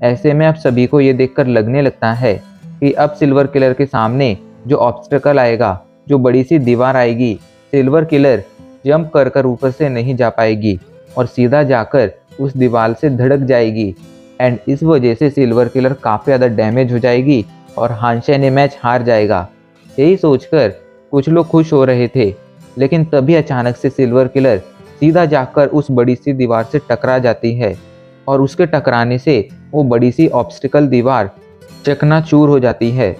S1: ऐसे में अब सभी को ये देखकर लगने लगता है कि अब सिल्वर किलर के सामने जो ऑब्स्टेकल आएगा, जो बड़ी सी दीवार आएगी, सिल्वर किलर जंप कर कर ऊपर से नहीं जा पाएगी और सीधा जाकर उस दीवार से धड़क जाएगी एंड इस वजह से सिल्वर किलर काफ़ी ज़्यादा डैमेज हो जाएगी और हानशेन ये मैच हार जाएगा। यही सोचकर कुछ लोग खुश हो रहे थे, लेकिन तभी अचानक से सिल्वर किलर सीधा जाकर उस बड़ी सी दीवार से टकरा जाती है और उसके टकराने से वो बड़ी सी ऑब्स्टिकल दीवार चकनाचूर हो जाती है।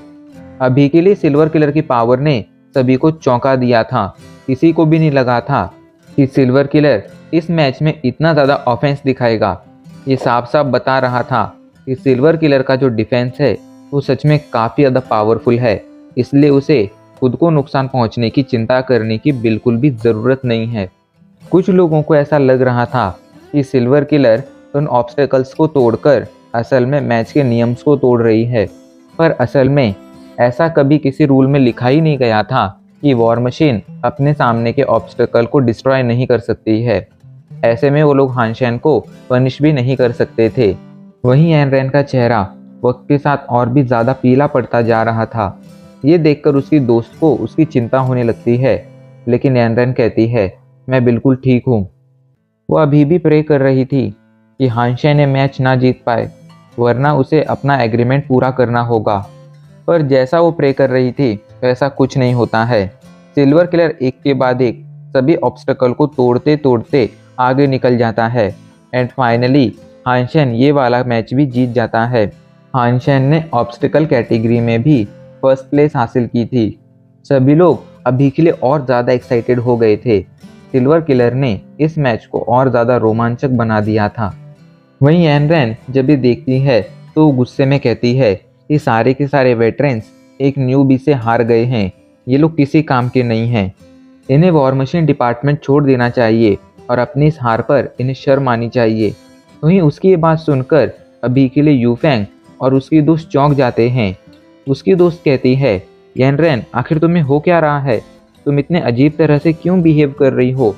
S1: अभी के लिए सिल्वर किलर की पावर ने सभी को चौंका दिया था। किसी को भी नहीं लगा था कि सिल्वर किलर इस मैच में इतना ज़्यादा ऑफेंस दिखाएगा। ये साफ साफ बता रहा था कि सिल्वर किलर का जो डिफेंस है वो सच में काफ़ी ज़्यादा पावरफुल है, इसलिए उसे खुद को नुकसान पहुंचने की चिंता करने की बिल्कुल भी ज़रूरत नहीं है। कुछ लोगों को ऐसा लग रहा था कि सिल्वर किलर उन ऑब्स्टेकल्स को तोड़कर असल में मैच के नियम्स को तोड़ रही है, पर असल में ऐसा कभी किसी रूल में लिखा ही नहीं गया था कि वॉर मशीन अपने सामने के ऑब्स्टेकल को डिस्ट्रॉय नहीं कर सकती है। ऐसे में वो लोग हानशेन को पनिश भी नहीं कर सकते थे। वहीं यान रैन का चेहरा वक्त के साथ और भी ज़्यादा पीला पड़ता जा रहा था। ये देखकर उसकी दोस्त को उसकी चिंता होने लगती है, लेकिन यान रैन कहती है, मैं बिल्कुल ठीक हूँ। वो अभी भी प्रे कर रही थी कि हानशेन ये मैच ना जीत पाए, वरना उसे अपना एग्रीमेंट पूरा करना होगा। पर जैसा वो प्रे कर रही थी वैसा कुछ नहीं होता है। सिल्वर किलर एक के बाद एक सभी ऑब्स्टेकल को तोड़ते तोड़ते आगे निकल जाता है एंड फाइनली हानशेन ये वाला मैच भी जीत जाता है। हानशेन ने ऑब्स्टिकल कैटेगरी में भी फर्स्ट प्लेस हासिल की थी। सभी लोग अभी के लिए और ज़्यादा एक्साइटेड हो गए थे। सिल्वर किलर ने इस मैच को और ज़्यादा रोमांचक बना दिया था। वहीं यान रैन जब भी देखती है तो गुस्से में कहती है कि सारे के सारे वेटरन्स एक न्यूबी से हार गए हैं, ये लोग किसी काम के नहीं हैं, इन्हें वॉर मशीन डिपार्टमेंट छोड़ देना चाहिए और अपनी इस हार पर इन्हें शर्म आनी चाहिए। वहीं उसकी ये बात सुनकर अभी के लिए यूफेंग और उसकी दोस्त चौंक जाते हैं। उसकी दोस्त कहती है, यान रैन आखिर तुम्हें हो क्या रहा है, तुम इतने अजीब तरह से क्यों बिहेव कर रही हो।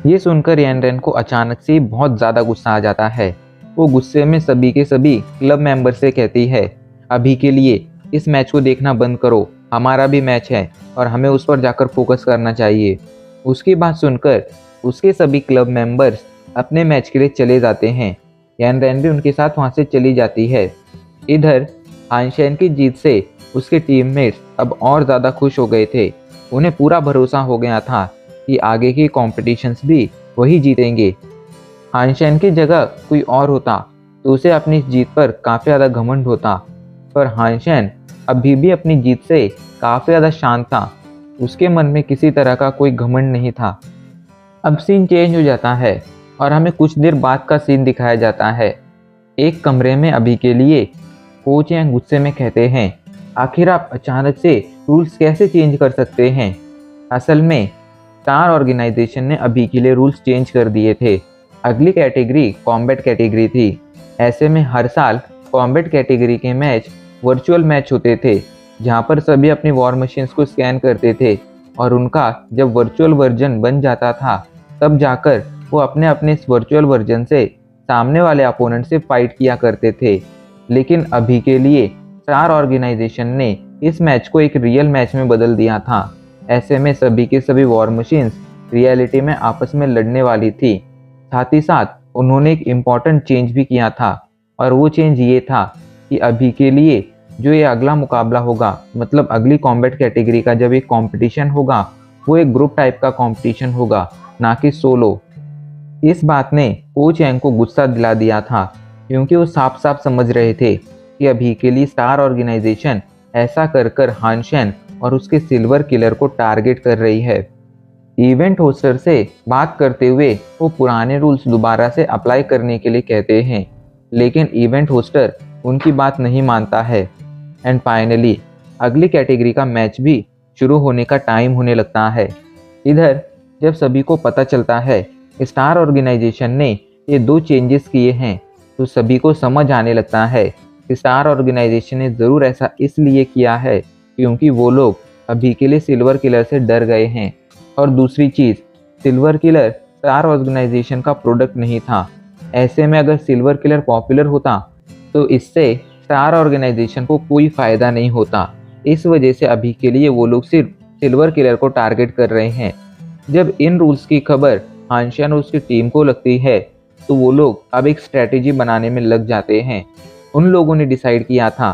S1: ये सुनकर यान रैन को अचानक से बहुत ज़्यादा गुस्सा आ जाता है। वो गुस्से में सभी के सभी क्लब मेंबर से कहती है, अभी के लिए इस मैच को देखना बंद करो, हमारा भी मैच है और हमें उस पर जाकर फोकस करना चाहिए। उसकी बात सुनकर उसके सभी क्लब मेंबर्स अपने मैच के लिए चले जाते हैं। यान रैन भी उनके साथ वहाँ से चली जाती है। इधर हानशेन की जीत से उसके टीममेट्स अब और ज़्यादा खुश हो गए थे। उन्हें पूरा भरोसा हो गया था कि आगे की कॉम्पिटिशन्स भी वही जीतेंगे। हानशेन की जगह कोई और होता तो उसे अपनी जीत पर काफ़ी ज़्यादा घमंड होता, पर हानशेन अभी भी अपनी जीत से काफ़ी ज़्यादा शांत था। उसके मन में किसी तरह का कोई घमंड नहीं था। अब सीन चेंज हो जाता है और हमें कुछ देर बाद का सीन दिखाया जाता है। एक कमरे में अभी के लिए कोच यांग गुस्से में कहते हैं, आखिर आप अचानक से रूल्स कैसे चेंज कर सकते हैं। असल में स्टार ऑर्गेनाइजेशन ने अभी के लिए रूल्स चेंज कर दिए थे। अगली कैटेगरी कॉम्बैट कैटेगरी थी। ऐसे में हर साल कॉम्बैट कैटेगरी के मैच वर्चुअल मैच होते थे, जहां पर सभी अपनी वॉर मशीन्स को स्कैन करते थे और उनका जब वर्चुअल वर्जन बन जाता था तब जाकर वो अपने अपने इस वर्चुअल वर्जन से सामने वाले अपोनेंट से फाइट किया करते थे। लेकिन अभी के लिए स्टार ऑर्गेनाइजेशन ने इस मैच को एक रियल मैच में बदल दिया था। ऐसे में सभी के सभी वॉर मशीन्स रियलिटी में आपस में लड़ने वाली थी। साथ ही साथ उन्होंने एक इम्पॉर्टेंट चेंज भी किया था और वो चेंज ये था कि अभी के लिए जो ये अगला मुकाबला होगा, मतलब अगली कॉम्बैट कैटेगरी का जब एक कंपटीशन होगा, वो एक ग्रुप टाइप का कंपटीशन होगा, ना कि सोलो। इस बात ने कोच यांग को गुस्सा दिला दिया था, क्योंकि वो साफ साफ समझ रहे थे कि अभी के लिए स्टार ऑर्गेनाइजेशन ऐसा कर कर हानशेन और उसके सिल्वर किलर को टारगेट कर रही है। इवेंट होस्टर से बात करते हुए वो पुराने रूल्स दोबारा से अप्लाई करने के लिए कहते हैं, लेकिन इवेंट होस्टर उनकी बात नहीं मानता है। एंड फाइनली अगली कैटेगरी का मैच भी शुरू होने का टाइम होने लगता है। इधर जब सभी को पता चलता है स्टार ऑर्गेनाइजेशन ने ये 2 चेंजेस किए हैं, तो सभी को समझ आने लगता है कि स्टार ऑर्गेनाइजेशन ने ज़रूर ऐसा इसलिए किया है क्योंकि वो लोग अभी के लिए सिल्वर किलर से डर गए हैं। और दूसरी चीज़, सिल्वर किलर स्टार ऑर्गेनाइजेशन का प्रोडक्ट नहीं था। ऐसे में अगर सिल्वर किलर पॉपुलर होता तो इससे स्टार ऑर्गेनाइजेशन को कोई फ़ायदा नहीं होता। इस वजह से अभी के लिए वो लोग सिर्फ सिल्वर किलर को टारगेट कर रहे हैं। जब इन रूल्स की खबर हानशेन और उसकी टीम को लगती है तो वो लोग अब एक स्ट्रैटेजी बनाने में लग जाते हैं। उन लोगों ने डिसाइड किया था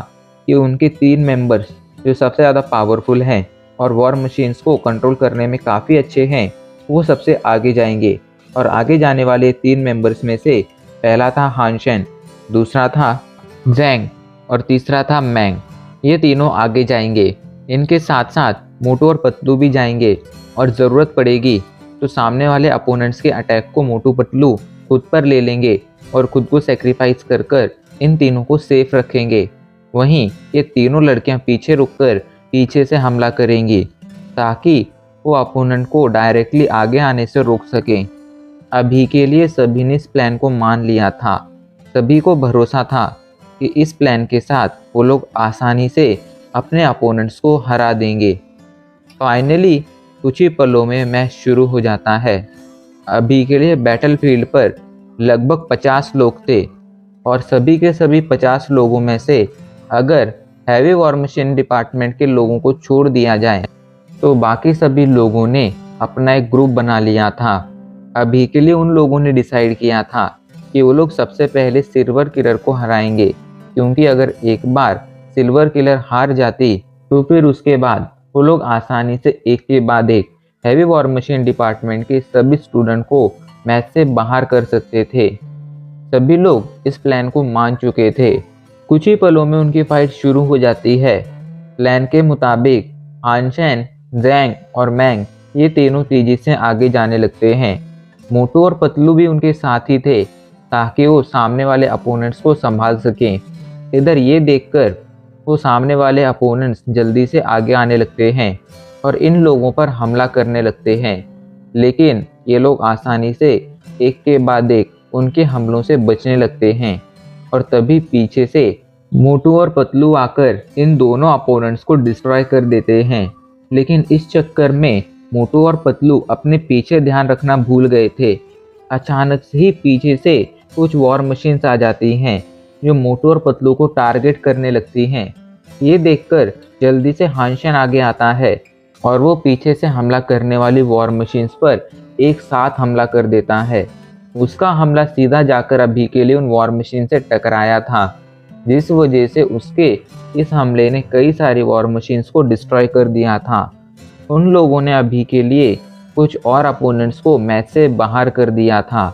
S1: कि उनके 3 मेंबर्स जो सबसे ज़्यादा पावरफुल हैं और वॉर मशीन्स को कंट्रोल करने में काफ़ी अच्छे हैं, वो सबसे आगे जाएंगे। और आगे जाने वाले 3 मेंबर्स में से पहला था हानशेन, दूसरा था जैंग और तीसरा था मैंग। ये तीनों आगे जाएंगे। इनके साथ साथ मोटू और पतलू भी जाएंगे और ज़रूरत पड़ेगी तो सामने वाले अपोनेंट्स के अटैक को मोटू पतलू खुद पर ले लेंगे और खुद को सेक्रीफाइस कर कर इन तीनों को सेफ रखेंगे। वहीं ये तीनों लड़कियां पीछे रुककर पीछे से हमला करेंगी ताकि वो अपोनेंट को डायरेक्टली आगे आने से रोक सकें। अभी के लिए सभी ने इस प्लान को मान लिया था। सभी को भरोसा था कि इस प्लान के साथ वो लोग आसानी से अपने अपोनेंट्स को हरा देंगे। फाइनली कुछ ही पलों में मैच शुरू हो जाता है। अभी के लिए बैटलफील्ड पर लगभग 50 लोग थे और सभी के सभी 50 लोगों में से अगर हैवी वॉर मशीन डिपार्टमेंट के लोगों को छोड़ दिया जाए तो बाकी सभी लोगों ने अपना एक ग्रुप बना लिया था। अभी के लिए उन लोगों ने डिसाइड किया था कि वो लोग सबसे पहले सिल्वर किलर को हराएंगे, क्योंकि अगर एक बार सिल्वर किलर हार जाती तो फिर उसके बाद वो लोग आसानी से एक के बाद एक हैवी वॉर मशीन डिपार्टमेंट के सभी स्टूडेंट को मैच से बाहर कर सकते थे। सभी लोग इस प्लान को मान चुके थे। कुछ ही पलों में उनकी फाइट शुरू हो जाती है। प्लान के मुताबिक हानशेन, जैंग और मैंग ये तीनों तेजी से आगे जाने लगते हैं। मोटू और पतलू भी उनके साथ ही थे ताकि वो सामने वाले अपोनेंट्स को संभाल सकें। इधर ये देखकर वो सामने वाले अपोनेंट्स जल्दी से आगे आने लगते हैं और इन लोगों पर हमला करने लगते हैं, लेकिन ये लोग आसानी से एक के बाद एक उनके हमलों से बचने लगते हैं। और तभी पीछे से मोटू और पतलू आकर इन दोनों अपोनेंट्स को डिस्ट्रॉय कर देते हैं। लेकिन इस चक्कर में मोटू और पतलू अपने पीछे ध्यान रखना भूल गए थे। अचानक से ही पीछे से कुछ वॉर मशीन्स आ जाती हैं जो मोटू और पतलू को टारगेट करने लगती हैं। ये देखकर जल्दी से हानशेन आगे आता है और वो पीछे से हमला करने वाली वॉर मशीन्स पर एक साथ हमला कर देता है। उसका हमला सीधा जाकर अभी के लिए उन वॉर मशीन से टकराया था, जिस वजह से उसके इस हमले ने कई सारी वॉर मशीन्स को डिस्ट्रॉय कर दिया था। उन लोगों ने अभी के लिए कुछ और अपोनेंट्स को मैच से बाहर कर दिया था।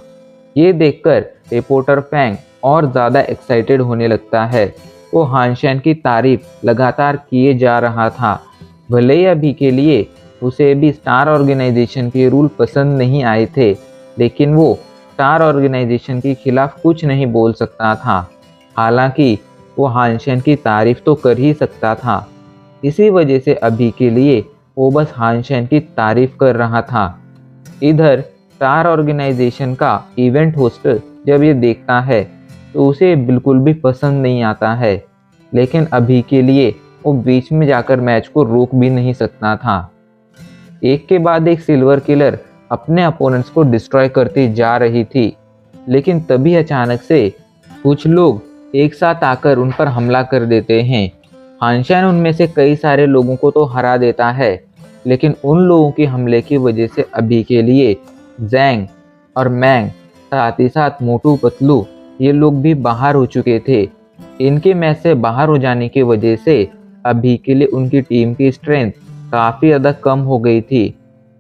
S1: ये देखकर रिपोर्टर फैंग और ज़्यादा एक्साइटेड होने लगता है। वो हानशेन की तारीफ लगातार किए जा रहा था। भले ही अभी के लिए उसे भी स्टार ऑर्गेनाइजेशन के रूल पसंद नहीं आए थे, लेकिन वो स्टार ऑर्गेनाइजेशन के खिलाफ कुछ नहीं बोल सकता था। हालांकि वो हानशेन की तारीफ तो कर ही सकता था। इसी वजह से अभी के लिए वो बस हानशेन की तारीफ कर रहा था। इधर स्टार ऑर्गेनाइजेशन का इवेंट होस्टर जब ये देखता है तो उसे बिल्कुल भी पसंद नहीं आता है, लेकिन अभी के लिए वो बीच में जाकर मैच को रोक भी नहीं सकता था। एक के बाद एक सिल्वर किलर अपने अपोनेंट्स को डिस्ट्रॉय करती जा रही थी, लेकिन तभी अचानक से कुछ लोग एक साथ आकर उन पर हमला कर देते हैं। हानशेन उनमें से कई सारे लोगों को तो हरा देता है, लेकिन उन लोगों के हमले की वजह से अभी के लिए जैंग और मैंग साथ ही साथ मोटू पतलू ये लोग भी बाहर हो चुके थे। इनके मैच से बाहर हो जाने की वजह से अभी के लिए उनकी टीम की स्ट्रेंथ काफ़ी ज़्यादा कम हो गई थी।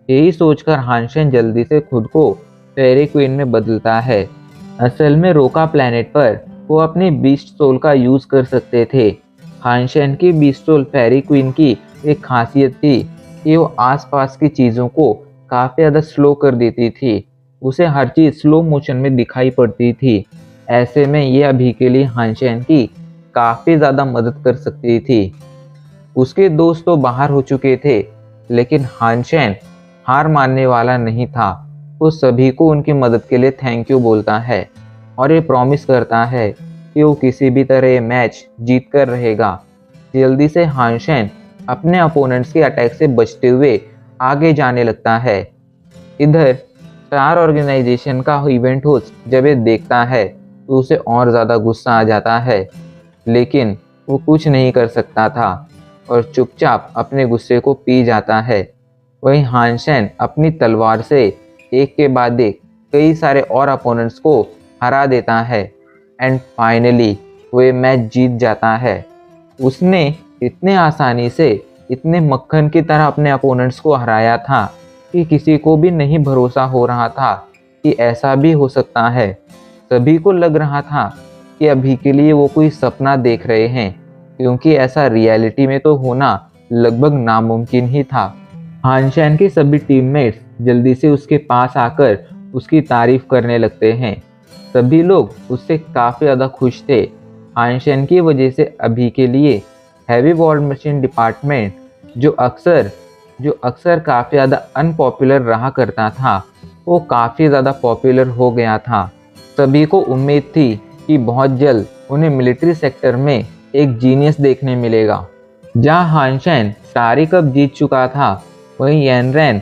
S1: यही सोचकर हानशेन जल्दी से खुद को फेरी क्वीन में बदलता है। असल में रोका प्लैनेट पर वो अपने बीस्ट सोल का यूज़ कर सकते थे। हानशेन की बीस्ट सोल फेरी क्वीन की एक खासियत थी कि वो आसपास की चीज़ों को काफ़ी ज़्यादा स्लो कर देती थी। उसे हर चीज़ स्लो मोशन में दिखाई पड़ती थी। ऐसे में ये अभी के लिए हानशेन की काफ़ी ज़्यादा मदद कर सकती थी। उसके दोस्त तो बाहर हो चुके थे, लेकिन हानशेन हार मानने वाला नहीं था। वो सभी को उनकी मदद के लिए थैंक यू बोलता है और ये प्रॉमिस करता है कि वो किसी भी तरह ये मैच जीत कर रहेगा। जल्दी से हानशेन अपने अपोनेंट्स के अटैक से बचते हुए आगे जाने लगता है। इधर स्टार ऑर्गेनाइजेशन का इवेंट होस्ट जब ये देखता है तो उसे और ज़्यादा गुस्सा आ जाता है, लेकिन वो कुछ नहीं कर सकता था और चुपचाप अपने गुस्से को पी जाता है। वहीं हानशेन अपनी तलवार से एक के बाद एक कई सारे और अपोनेंट्स को हरा देता है एंड फाइनली वो ये मैच जीत जाता है। उसने इतने आसानी से इतने मक्खन की तरह अपने अपोनेंट्स को हराया था कि किसी को भी नहीं भरोसा हो रहा था कि ऐसा भी हो सकता है। सभी को लग रहा था कि अभी के लिए वो कोई सपना देख रहे हैं, क्योंकि ऐसा रियलिटी में तो होना लगभग नामुमकिन ही था। हानशेन के सभी टीममेट्स जल्दी से उसके पास आकर उसकी तारीफ करने लगते हैं। सभी लोग उससे काफ़ी ज़्यादा खुश थे। हानशेन की वजह से अभी के लिए हैवी वॉर मशीन डिपार्टमेंट जो अक्सर काफ़ी ज़्यादा अनपॉपुलर रहा करता था, वो काफ़ी ज़्यादा पॉपुलर हो गया था। सभी को उम्मीद थी कि बहुत जल्द उन्हें मिलिट्री सेक्टर में एक जीनियस देखने मिलेगा। जहाँ हानशेन सारी कप जीत चुका था, वहीं यानरेन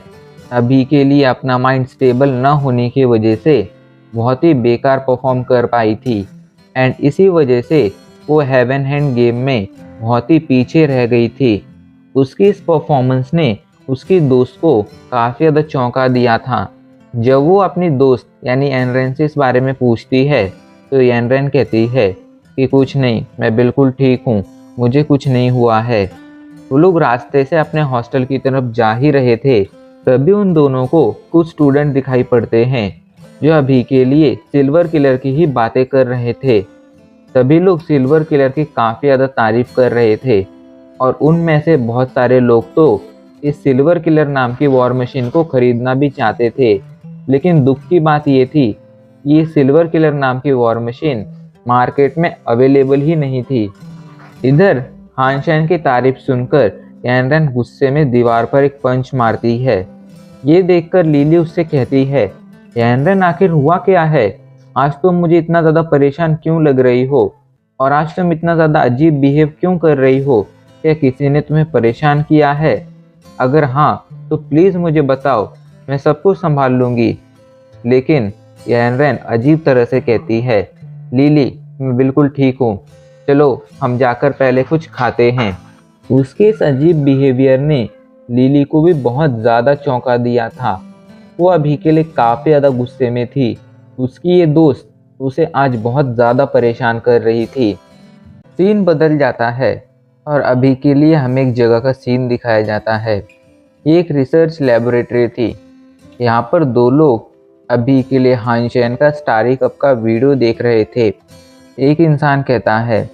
S1: अभी के लिए अपना माइंड स्टेबल न होने की वजह से बहुत ही बेकार परफॉर्म कर पाई थी एंड इसी वजह से वो हेवन हैंड गेम में बहुत ही पीछे रह गई थी। उसकी इस परफॉर्मेंस ने उसकी दोस्त को काफ़ी ज़्यादा चौंका दिया था। जब वो अपनी दोस्त यानी यानरेन से इस बारे में पूछती है तो यानरेन कहती है कि कुछ नहीं, मैं बिल्कुल ठीक हूँ, मुझे कुछ नहीं हुआ है। वो लोग रास्ते से अपने हॉस्टल की तरफ जा ही रहे थे, तभी उन दोनों को कुछ स्टूडेंट दिखाई पड़ते हैं जो अभी के लिए सिल्वर किलर की ही बातें कर रहे थे। सभी लोग सिल्वर किलर की काफ़ी ज़्यादा तारीफ कर रहे थे और उनमें से बहुत सारे लोग तो इस सिल्वर किलर नाम की वॉर मशीन को खरीदना भी चाहते थे, लेकिन दुख की बात ये थी कि ये सिल्वर किलर नाम की वॉर मशीन मार्केट में अवेलेबल ही नहीं थी। इधर हानशेन की तारीफ सुनकर यानरेन गुस्से में दीवार पर एक पंच मारती है। ये देखकर लिली उससे कहती है, यानरेन आखिर हुआ क्या है? आज तुम मुझे इतना ज़्यादा परेशान क्यों लग रही हो और आज तुम इतना ज़्यादा अजीब बिहेव क्यों कर रही हो? क्या किसी ने तुम्हें परेशान किया है? अगर हाँ तो प्लीज़ मुझे बताओ, मैं सब कुछ संभाल लूँगी। लेकिन यानरेन अजीब तरह से कहती है, लिली मैं बिल्कुल ठीक हूँ, चलो हम जाकर पहले कुछ खाते हैं। उसके इस अजीब बिहेवियर ने लिली को भी बहुत ज़्यादा चौंका दिया था। वो अभी के लिए काफ़ी ज़्यादा गुस्से में थी। उसकी ये दोस्त उसे आज बहुत ज़्यादा परेशान कर रही थी। सीन बदल जाता है और अभी के लिए हमें एक जगह का सीन दिखाया जाता है। ये एक रिसर्च लेबोरेटरी थी। यहाँ पर दो लोग अभी के लिए हानशेन का स्टारी कप का वीडियो देख रहे थे। एक इंसान कहता है,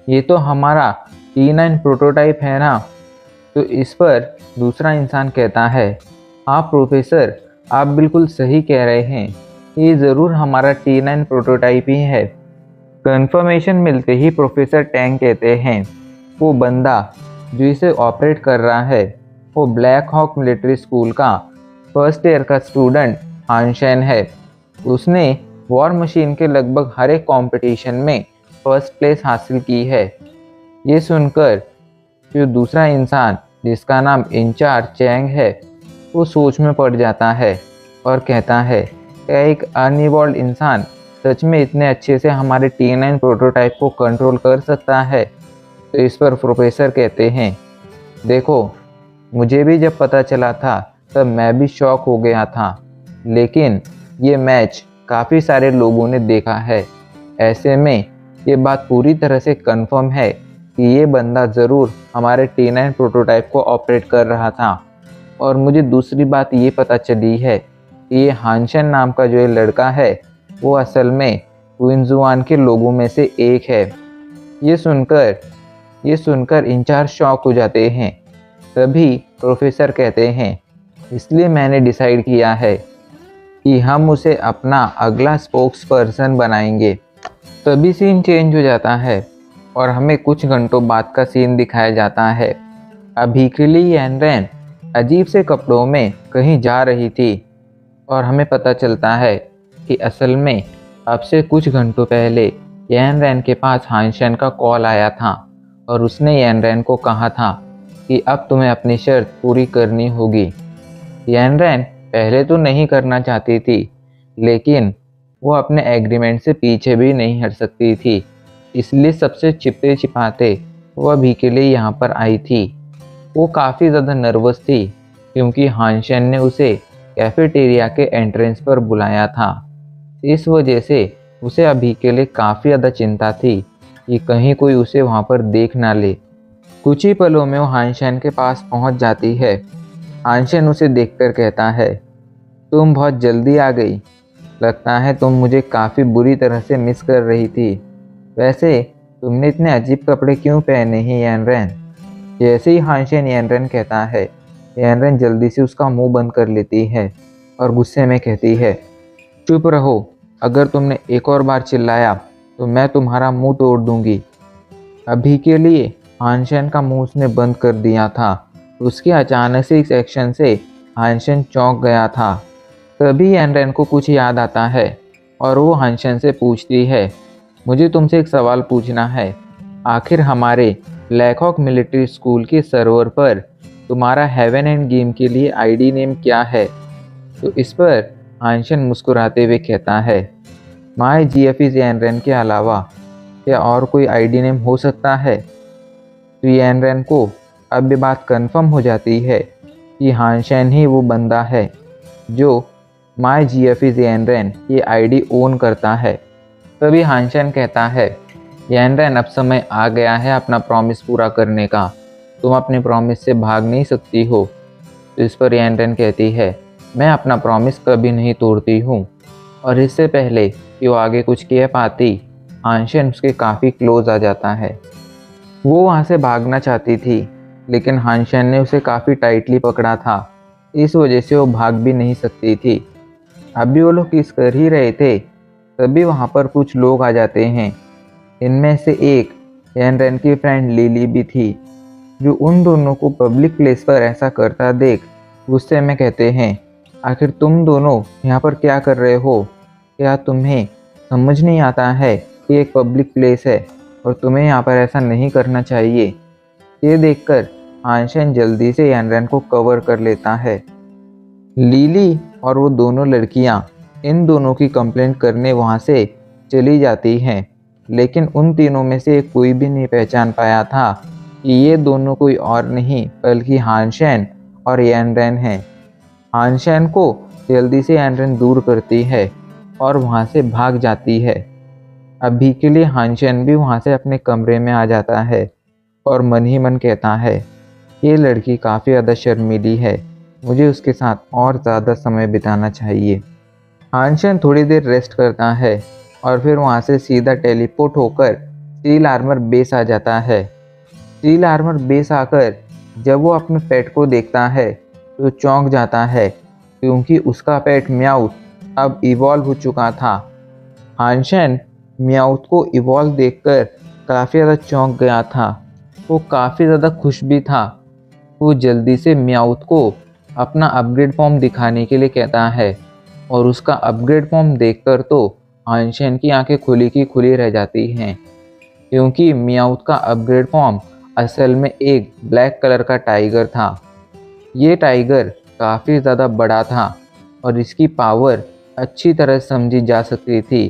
S1: ये तो हमारा T9 प्रोटोटाइप है ना। तो इस पर दूसरा इंसान कहता है, हाँ प्रोफेसर, आप बिल्कुल सही कह रहे हैं, ये ज़रूर हमारा T9 प्रोटोटाइप ही है। कंफर्मेशन मिलते ही प्रोफेसर टैंग कहते हैं, वो बंदा जो इसे ऑपरेट कर रहा है वो ब्लैक हॉक मिलिट्री स्कूल का फर्स्ट ईयर का स्टूडेंट हानशेन है। उसने वॉर मशीन के लगभग हर एक कंपटीशन में फर्स्ट प्लेस हासिल की है। ये सुनकर जो दूसरा इंसान जिसका नाम इंचार्ज चैंग है वो सोच में पड़ जाता है और कहता है, क्या एक अनइवॉल्व इंसान सच में इतने अच्छे से हमारे T9 प्रोटोटाइप को कंट्रोल कर सकता है। तो इस पर प्रोफेसर कहते हैं, देखो, मुझे भी जब पता चला था तब मैं भी शॉक हो गया था, लेकिन ये मैच काफ़ी सारे लोगों ने देखा है। ऐसे में ये बात पूरी तरह से कंफर्म है कि ये बंदा ज़रूर हमारे T9 प्रोटोटाइप को ऑपरेट कर रहा था। और मुझे दूसरी बात ये पता चली है कि ये हानशेन नाम का जो ये लड़का है वो असल में क्विंजुआन के लोगों में से एक है। ये सुनकर इंचार्ज शॉक हो जाते हैं। तभी प्रोफेसर कहते हैं, इसलिए मैंने डिसाइड किया है कि हम उसे अपना अगला स्पोक्स पर्सन बनाएंगे। तभी सीन चेंज हो जाता है और हमें कुछ घंटों बाद का सीन दिखाया जाता है। अभी के लिए यैनरेन अजीब से कपड़ों में कहीं जा रही थी और हमें पता चलता है कि असल में अब से कुछ घंटों पहले यैनरेन के पास हानशेन का कॉल आया था और उसने यैनरेन को कहा था कि अब तुम्हें अपनी शर्त पूरी करनी होगी। यैनरेन पहले तो नहीं करना चाहती थी, लेकिन वो अपने एग्रीमेंट से पीछे भी नहीं हट सकती थी, इसलिए सबसे छिपते छिपाते वो अभी के लिए यहाँ पर आई थी। वो काफ़ी ज़्यादा नर्वस थी क्योंकि हानशेन ने उसे कैफेटेरिया के एंट्रेंस पर बुलाया था। इस वजह से उसे अभी के लिए काफ़ी ज़्यादा चिंता थी कि कहीं कोई उसे वहाँ पर देख ना ले। कुछ ही पलों में वो हानशेन के पास पहुँच जाती है। हानशेन उसे देखकर कहता है, तुम बहुत जल्दी आ गई, लगता है तुम मुझे काफ़ी बुरी तरह से मिस कर रही थी। वैसे तुमने इतने अजीब कपड़े क्यों पहने हैं यैनरेन? जैसे ही हानशेन यैनरेन कहता है, यैनरेन जल्दी से उसका मुंह बंद कर लेती है और गुस्से में कहती है, चुप रहो, अगर तुमने एक और बार चिल्लाया तो मैं तुम्हारा मुंह तोड़ दूंगी। अभी के लिए हानशेन का मुंह उसने बंद कर दिया था। उसके अचानक से इस एक्शन से हानशेन चौंक गया था। तभी यैनरेन को कुछ याद आता है और वो हानशेन से पूछती है, मुझे तुमसे एक सवाल पूछना है, आखिर हमारे ब्लैक हॉक मिलिट्री स्कूल के सर्वर पर तुम्हारा हेवन एंड गेम के लिए आईडी नेम क्या है? तो इस पर हानशेन मुस्कुराते हुए कहता है, माय जीएफईज यैनरेन के अलावा क्या और कोई आईडी नेम हो सकता है? तो यैनरेन को अब ये बात कंफर्म हो जाती है कि हानशेन ही वो बंदा है जो माय जीएफईज यैनरेन ये आईडी ओन करता है। तभी हानशेन कहता है, यैनरेन अब समय आ गया है अपना प्रॉमिस पूरा करने का, तुम अपने प्रॉमिस से भाग नहीं सकती हो। तो इस पर यैनरेन कहती है, मैं अपना प्रॉमिस कभी नहीं तोड़ती हूँ। और इससे पहले कि वो आगे कुछ कह पाती, हानशेन उसके काफ़ी क्लोज आ जाता है। वो वहाँ से भागना चाहती थी, लेकिन हानशेन ने उसे काफ़ी टाइटली पकड़ा था, इस वजह से वो भाग भी नहीं सकती थी। अभी वो लोग किस कर ही रहे थे, तभी वहाँ पर कुछ लोग आ जाते हैं। इनमें से एक यैनरेन की फ्रेंड लिली भी थी, जो उन दोनों को पब्लिक प्लेस पर ऐसा करता देख गुस्से में कहते हैं, आखिर तुम दोनों यहाँ पर क्या कर रहे हो? क्या तुम्हें समझ नहीं आता है कि एक पब्लिक प्लेस है और तुम्हें यहाँ पर ऐसा नहीं करना चाहिए? ये देखकर हानशेन जल्दी से यैनरेन को कवर कर लेता है। लिली और वो दोनों लड़कियां इन दोनों की कंप्लेंट करने वहां से चली जाती हैं, लेकिन उन तीनों में से कोई भी नहीं पहचान पाया था कि ये दोनों कोई और नहीं बल्कि हानशेन और यैनरेन हैं। हानशेन को जल्दी से यैनरेन दूर करती है और वहां से भाग जाती है। अभी के लिए हानशेन भी वहां से अपने कमरे में आ जाता है और मन ही मन कहता है, ये लड़की काफ़ी ज़्यादा शर्मीली है, मुझे उसके साथ और ज़्यादा समय बिताना चाहिए। हानशेन थोड़ी देर रेस्ट करता है और फिर वहाँ से सीधा टेलीपोर्ट होकर स्टील आर्मर बेस आ जाता है। स्टील आर्मर बेस आकर जब वो अपने पेट को देखता है तो चौंक जाता है, क्योंकि उसका पेट म्याउथ अब इवॉल्व हो चुका था। हानशेन म्याउथ को इवॉल्व देखकर काफ़ी ज़्यादा चौंक गया था। वो काफ़ी ज़्यादा खुश भी था। वो जल्दी से म्याउथ को अपना अपग्रेड फॉर्म दिखाने के लिए कहता है, और उसका अपग्रेड फॉर्म देखकर तो हानशेन की आंखें खुली की खुली रह जाती हैं, क्योंकि म्याउथ का अपग्रेड फॉर्म असल में एक ब्लैक कलर का टाइगर था। ये टाइगर काफ़ी ज़्यादा बड़ा था और इसकी पावर अच्छी तरह समझी जा सकती थी,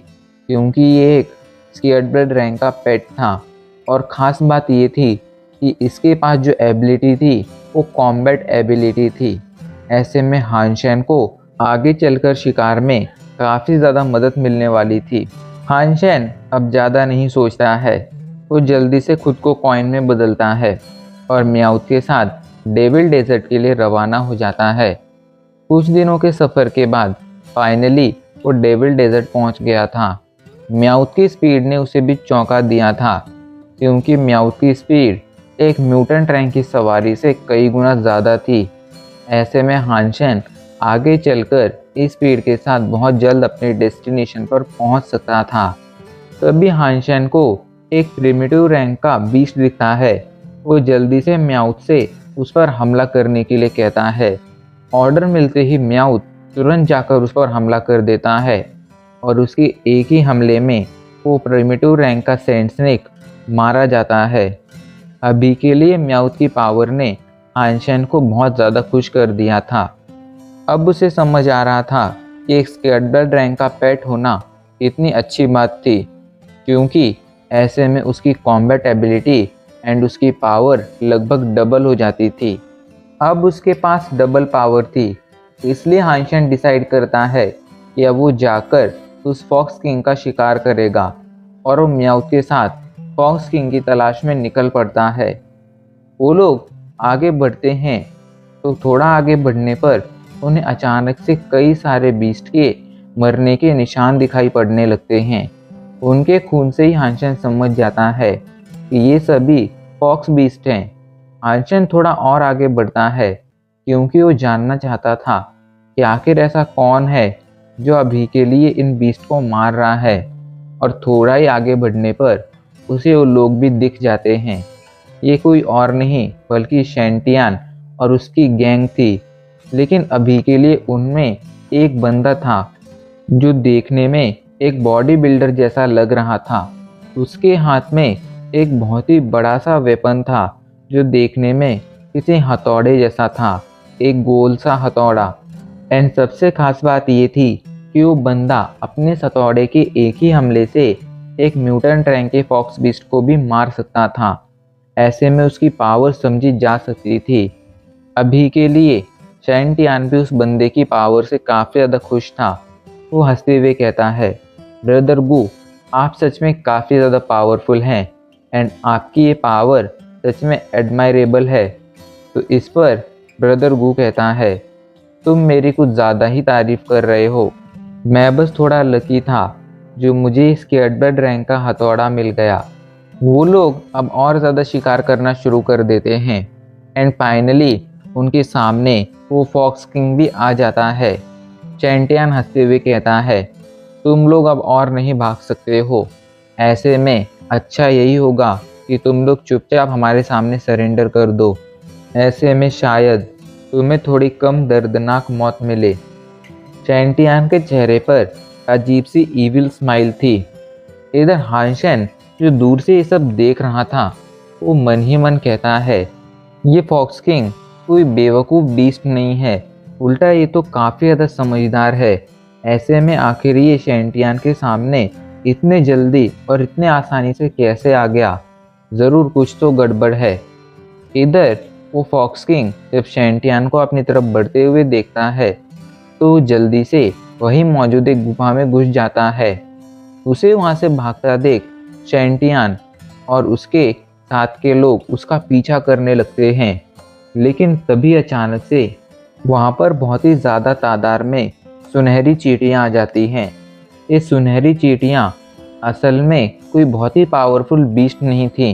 S1: क्योंकि ये एक स्केयर्डब्लड रैंक का पेट था। और ख़ास बात ये थी कि इसके पास जो एबिलिटी थी वो कॉम्बैट एबिलिटी थी। ऐसे में हानशेन को आगे चलकर शिकार में काफ़ी ज़्यादा मदद मिलने वाली थी। हानशेन अब ज़्यादा नहीं सोचता है। वो जल्दी से खुद को कॉइन में बदलता है और म्याउथ के साथ डेविल डेजर्ट के लिए रवाना हो जाता है। कुछ दिनों के सफ़र के बाद फाइनली वो डेविल डेजर्ट पहुंच गया था। म्याउथ की स्पीड ने उसे भी चौंका दिया था, क्योंकि म्याउथ की स्पीड एक म्यूटेंट रैंक की सवारी से कई गुना ज़्यादा थी। ऐसे में हानशेन आगे चलकर इस स्पीड के साथ बहुत जल्द अपने डेस्टिनेशन पर पहुंच सकता था। तभी हानशेन को एक प्रिमिटिव रैंक का बीस्ट दिखता है। वो जल्दी से म्याउथ से उस पर हमला करने के लिए कहता है। ऑर्डर मिलते ही म्याउथ तुरंत जाकर उस पर हमला कर देता है, और उसकी एक ही हमले में वो प्रिमिटिव रैंक का सैंड स्नेक मारा जाता है। अभी के लिए म्याउथ की पावर ने हानशेन को बहुत ज़्यादा खुश कर दिया था। अब उसे समझ आ रहा था कि एक स्केयर्डब्लड रैंक का पेट होना कितनी अच्छी बात थी, क्योंकि ऐसे में उसकी कॉम्बैट एबिलिटी एंड उसकी पावर लगभग डबल हो जाती थी। अब उसके पास डबल पावर थी, इसलिए हानशेन डिसाइड करता है कि अब वो जाकर उस फॉक्स किंग का शिकार करेगा, और वो म्याउथ के साथ फॉक्स किंग की तलाश में निकल पड़ता है। वो लोग आगे बढ़ते हैं तो थोड़ा आगे बढ़ने पर उन्हें अचानक से कई सारे बीस्ट के मरने के निशान दिखाई पड़ने लगते हैं। उनके खून से ही हानशेन समझ जाता है कि ये सभी फॉक्स बीस्ट हैं। हानशेन थोड़ा और आगे बढ़ता है, क्योंकि वो जानना चाहता था कि आखिर ऐसा कौन है जो अभी के लिए इन बीस्ट को मार रहा है। और थोड़ा ही आगे बढ़ने पर उसे वो लोग भी दिख जाते हैं। ये कोई और नहीं बल्कि शैंटियान और उसकी गैंग थी। लेकिन अभी के लिए उनमें एक बंदा था जो देखने में एक बॉडी बिल्डर जैसा लग रहा था। उसके हाथ में एक बहुत ही बड़ा सा वेपन था, जो देखने में किसी हथौड़े जैसा था, एक गोल सा हथौड़ा। एंड सबसे खास बात ये थी कि वो बंदा अपने हथौड़े के एक ही हमले से एक म्यूटेंट रैंक के फॉक्स बीस्ट को भी मार सकता था। ऐसे में उसकी पावर समझी जा सकती थी। अभी के लिए शैंटियान भी उस बंदे की पावर से काफ़ी ज़्यादा खुश था। वो हंसते हुए कहता है, ब्रदर गू, आप सच में काफ़ी ज़्यादा पावरफुल हैं एंड आपकी ये पावर सच में एडमायरेबल है। तो इस पर ब्रदर गू कहता है, तुम मेरी कुछ ज़्यादा ही तारीफ़ कर रहे हो। मैं बस थोड़ा लकी था जो मुझे स्केयर्डब्लड रैंक का हथौड़ा मिल गया। वो लोग अब और ज़्यादा शिकार करना शुरू कर देते हैं एंड फाइनली उनके सामने वो फॉक्स किंग भी आ जाता है। शैंटियान हंसते हुए कहता है, तुम लोग अब और नहीं भाग सकते हो। ऐसे में अच्छा यही होगा कि तुम लोग चुपचाप हमारे सामने सरेंडर कर दो। ऐसे में शायद तुम्हें थोड़ी कम दर्दनाक मौत मिले। शैंटियान के चेहरे पर अजीब सी ईविल स्माइल थी। इधर हानशेन जो दूर से ये सब देख रहा था, वो मन ही मन कहता है, ये फॉक्स किंग कोई बेवकूफ़ बीस्ट नहीं है, उल्टा ये तो काफ़ी ज़्यादा समझदार है। ऐसे में आखिर ये शैंटियान के सामने इतने जल्दी और इतने आसानी से कैसे आ गया? ज़रूर कुछ तो गड़बड़ है। इधर वो फॉक्स किंग जब शैंटियान को अपनी तरफ बढ़ते हुए देखता है तो जल्दी से वहीं मौजूद एक गुफा में घुस जाता है। उसे वहां से भागता देख शैंटियान और उसके साथ के लोग उसका पीछा करने लगते हैं। लेकिन तभी अचानक से वहां पर बहुत ही ज़्यादा तादाद में सुनहरी चींटियां आ जाती हैं। ये सुनहरी चींटियां असल में कोई बहुत ही पावरफुल बीस्ट नहीं थी,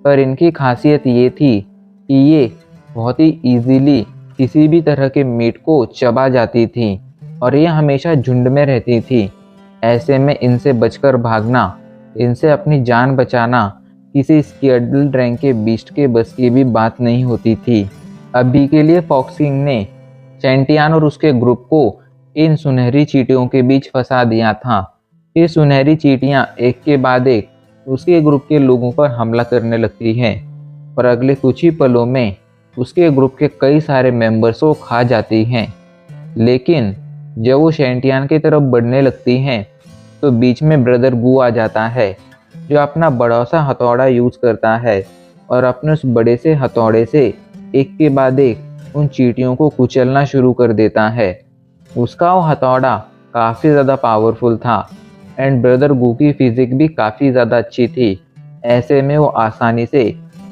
S1: पर इनकी खासियत ये थी कि ये बहुत ही इजीली किसी भी तरह के मीट को चबा जाती थी और ये हमेशा झुंड में रहती थी। ऐसे में इनसे बचकर भागना, इनसे अपनी जान बचाना किसी स्केर्डल रैंक के बीस्ट के बस की भी बात नहीं होती थी। अभी के लिए फॉक्सिंग ने चैंटियन और उसके ग्रुप को इन सुनहरी चींटियों के बीच फंसा दिया था। ये सुनहरी चींटियां एक के बाद एक उसके ग्रुप के लोगों पर हमला करने लगती हैं और अगले कुछ ही पलों में उसके ग्रुप के कई सारे मेंबर्स को खा जाती हैं। लेकिन जब वो शैंटियन की तरफ बढ़ने लगती हैं तो बीच में ब्रदर गू आ जाता है, जो अपना बड़ा सा हथौड़ा यूज करता है और अपने उस बड़े से हथौड़े से एक के बाद एक उन चींटियों को कुचलना शुरू कर देता है। उसका वो हथौड़ा काफ़ी ज़्यादा पावरफुल था एंड ब्रदर गू की फिजिक भी काफ़ी ज़्यादा अच्छी थी। ऐसे में वो आसानी से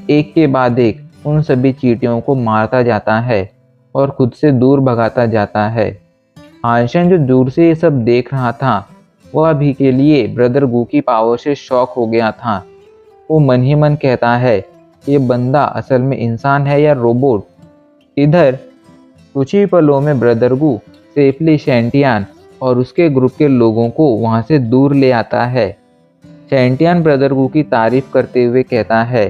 S1: एक के बाद एक उन सभी चींटियों को मारता जाता है और खुद से दूर भगाता जाता है। हानशन जो दूर से ये सब देख रहा था, वह अभी के लिए ब्रदर गू की पावर से शॉक हो गया था। वो मन ही मन कहता है, ये बंदा असल में इंसान है या रोबोट। इधर कुछ ही पलों में ब्रदर गू सेफली शैंटियन और उसके ग्रुप के लोगों को वहां से दूर ले आता है। शैंटियन ब्रदर गू की तारीफ करते हुए कहता है,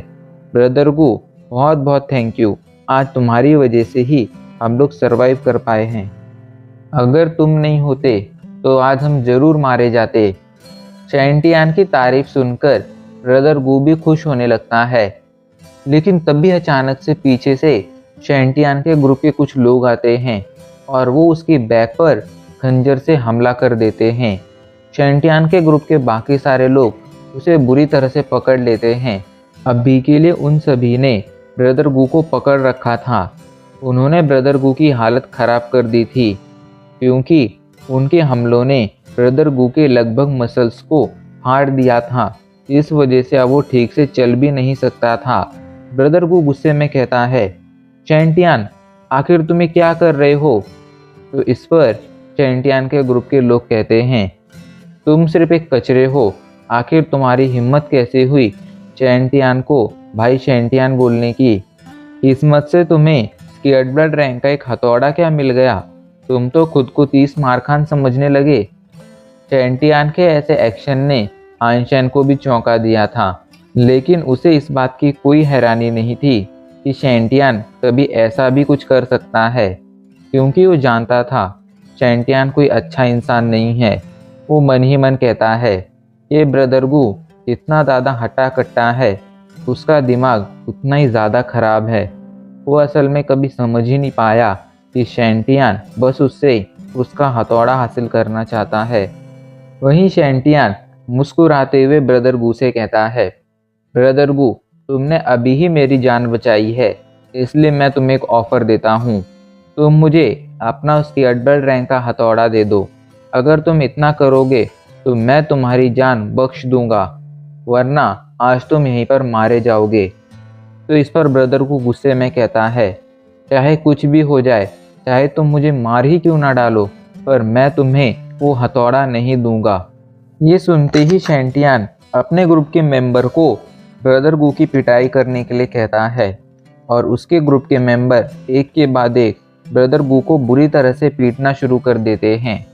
S1: ब्रदर गू बहुत बहुत थैंक यू, आज तुम्हारी वजह से ही हम लोग सरवाइव कर पाए हैं। अगर तुम नहीं होते तो आज हम जरूर मारे जाते। शैंटियन की तारीफ सुनकर ब्रदर गू भी खुश होने लगता है, लेकिन तभी अचानक से पीछे से शैंटियन के ग्रुप के कुछ लोग आते हैं और वो उसकी बैक पर खंजर से हमला कर देते हैं। शैंटियन के ग्रुप के बाकी सारे लोग उसे बुरी तरह से पकड़ लेते हैं। अभी के लिए उन सभी ने ब्रदर गू को पकड़ रखा था। उन्होंने ब्रदर गू की हालत खराब कर दी थी, क्योंकि उनके हमलों ने ब्रदर गू के लगभग मसल्स को फाड़ दिया था। इस वजह से अब वो ठीक से चल भी नहीं सकता था। ब्रदर गू गुस्से में कहता है, शैंटियन आखिर तुम्हें क्या कर रहे हो? तो इस पर शैंटियन के ग्रुप के लोग कहते हैं, तुम सिर्फ एक कचरे हो, आखिर तुम्हारी हिम्मत कैसे हुई शैंटियन को भाई शैंटियन बोलने की? किस्मत से तुम्हें स्केर्डल रैंक का एक हथौड़ा क्या मिल गया, तुम तो खुद को 30 मारखान समझने लगे। शैंटियन के ऐसे एक्शन ने हानशन को भी चौंका दिया था, लेकिन उसे इस बात की कोई हैरानी नहीं थी कि शैंटियन कभी ऐसा भी कुछ कर सकता है, क्योंकि वो जानता था शैंटियन कोई अच्छा इंसान नहीं है। वो मन ही मन कहता है, ये ब्रदर गू जितना ज़्यादा हट्टा कट्टा है, उसका दिमाग उतना ही ज़्यादा खराब है। वो असल में कभी समझ ही नहीं पाया कि शैंटियन बस उससे उसका हथौड़ा हासिल करना चाहता है। वहीं शैंटियन मुस्कुराते हुए ब्रदर गू से कहता है, ब्रदर गू तुमने अभी ही मेरी जान बचाई है, इसलिए मैं तुम्हें एक ऑफ़र देता हूँ। तुम मुझे अपना उसकी अडल्ट रैंक का हथौड़ा दे दो। अगर तुम इतना करोगे तो मैं तुम्हारी जान बख्श दूंगा, वरना आज तुम यहीं पर मारे जाओगे। तो इस पर ब्रदर को गुस्से में कहता है, चाहे कुछ भी हो जाए, चाहे तुम मुझे मार ही क्यों ना डालो, पर मैं तुम्हें वो हथौड़ा नहीं दूंगा। ये सुनते ही शैंटियन अपने ग्रुप के मेंबर को ब्रदर गू की पिटाई करने के लिए कहता है और उसके ग्रुप के मेंबर एक के बाद एक ब्रदर गू को बुरी तरह से पीटना शुरू कर देते हैं।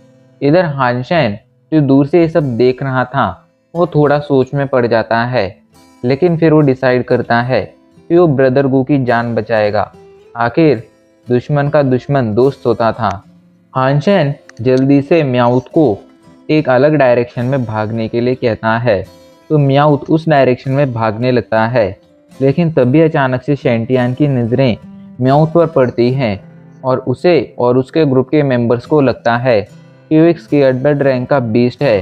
S1: इधर हानशन जो दूर से ये सब देख रहा था, वो थोड़ा सोच में पड़ जाता है, लेकिन फिर वो डिसाइड करता है कि वो ब्रदर गू की जान बचाएगा। आखिर दुश्मन का दुश्मन दोस्त होता था। हानशन जल्दी से म्याऊथ को एक अलग डायरेक्शन में भागने के लिए कहता है, तो म्याऊथ उस डायरेक्शन में भागने लगता है, लेकिन तभी अचानक से शैंटियन की नज़रें म्याऊथ पर पड़ती हैं और उसे और उसके ग्रुप के मेंबर्स को लगता है कि वो एक स्केर्डल रैंक का बीस्ट है।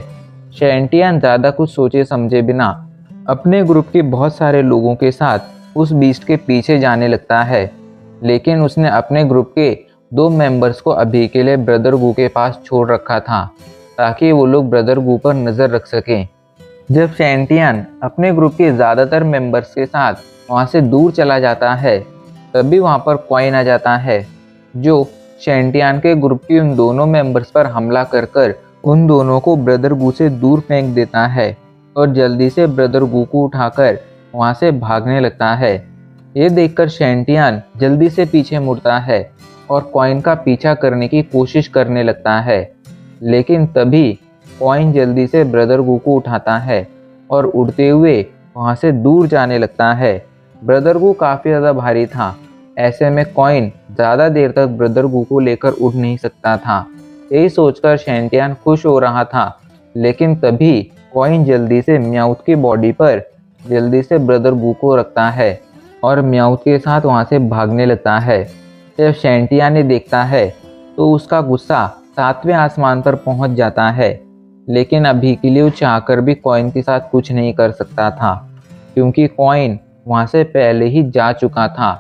S1: शैंटियन ज़्यादा कुछ सोचे समझे बिना अपने ग्रुप के बहुत सारे लोगों के साथ उस बीस्ट के पीछे जाने लगता है, लेकिन उसने अपने ग्रुप के 2 मेंबर्स को अभी के लिए ब्रदर गू के पास छोड़ रखा था, ताकि वो लोग ब्रदर गू पर नज़र रख सकें। जब शैंटियन अपने ग्रुप के ज़्यादातर मेंबर्स के साथ वहाँ से दूर चला जाता है, तभी वहाँ पर क्वाइन आ जाता है, जो शैंटियन के ग्रुप के उन दोनों मेंबर्स पर हमला कर उन दोनों को ब्रदर गू से दूर फेंक देता है। और जल्दी से ब्रदर गू को उठाकर वहां से भागने लगता है। ये देखकर शेंटियान जल्दी से पीछे मुड़ता है और कॉइन का पीछा करने की कोशिश करने लगता है, लेकिन तभी कॉइन जल्दी से ब्रदर गू को उठाता है और उड़ते हुए वहां से दूर जाने लगता है। ब्रदर गू काफ़ी ज़्यादा भारी था, ऐसे में कॉइन ज़्यादा देर तक ब्रदर गू को लेकर उड़ नहीं सकता था। यही सोचकर शेंटियान खुश हो रहा था, लेकिन तभी कॉइन जल्दी से म्याऊथ की बॉडी पर जल्दी से ब्रदर गू को रखता है और म्याऊथ के साथ वहाँ से भागने लगता है। जब शेंटियान ने देखता है तो उसका गुस्सा 7वें आसमान पर पहुँच जाता है, लेकिन अभी के लिए वो चाहकर भी कॉइन के साथ कुछ नहीं कर सकता था, क्योंकि कॉइन वहाँ से पहले ही जा चुका था।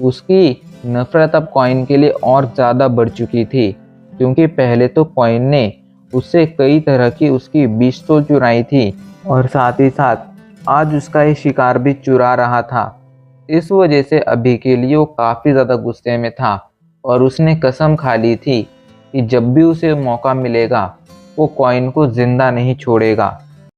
S1: उसकी नफरत अब कॉइन के लिए और ज़्यादा बढ़ चुकी थी, क्योंकि पहले तो कॉइन ने उससे कई तरह की उसकी बीज तो चुराई थी और साथ ही साथ आज उसका ये शिकार भी चुरा रहा था। इस वजह से अभी के लिए वो काफ़ी ज़्यादा गुस्से में था और उसने कसम खा ली थी कि जब भी उसे मौका मिलेगा वो कॉइन को ज़िंदा नहीं छोड़ेगा।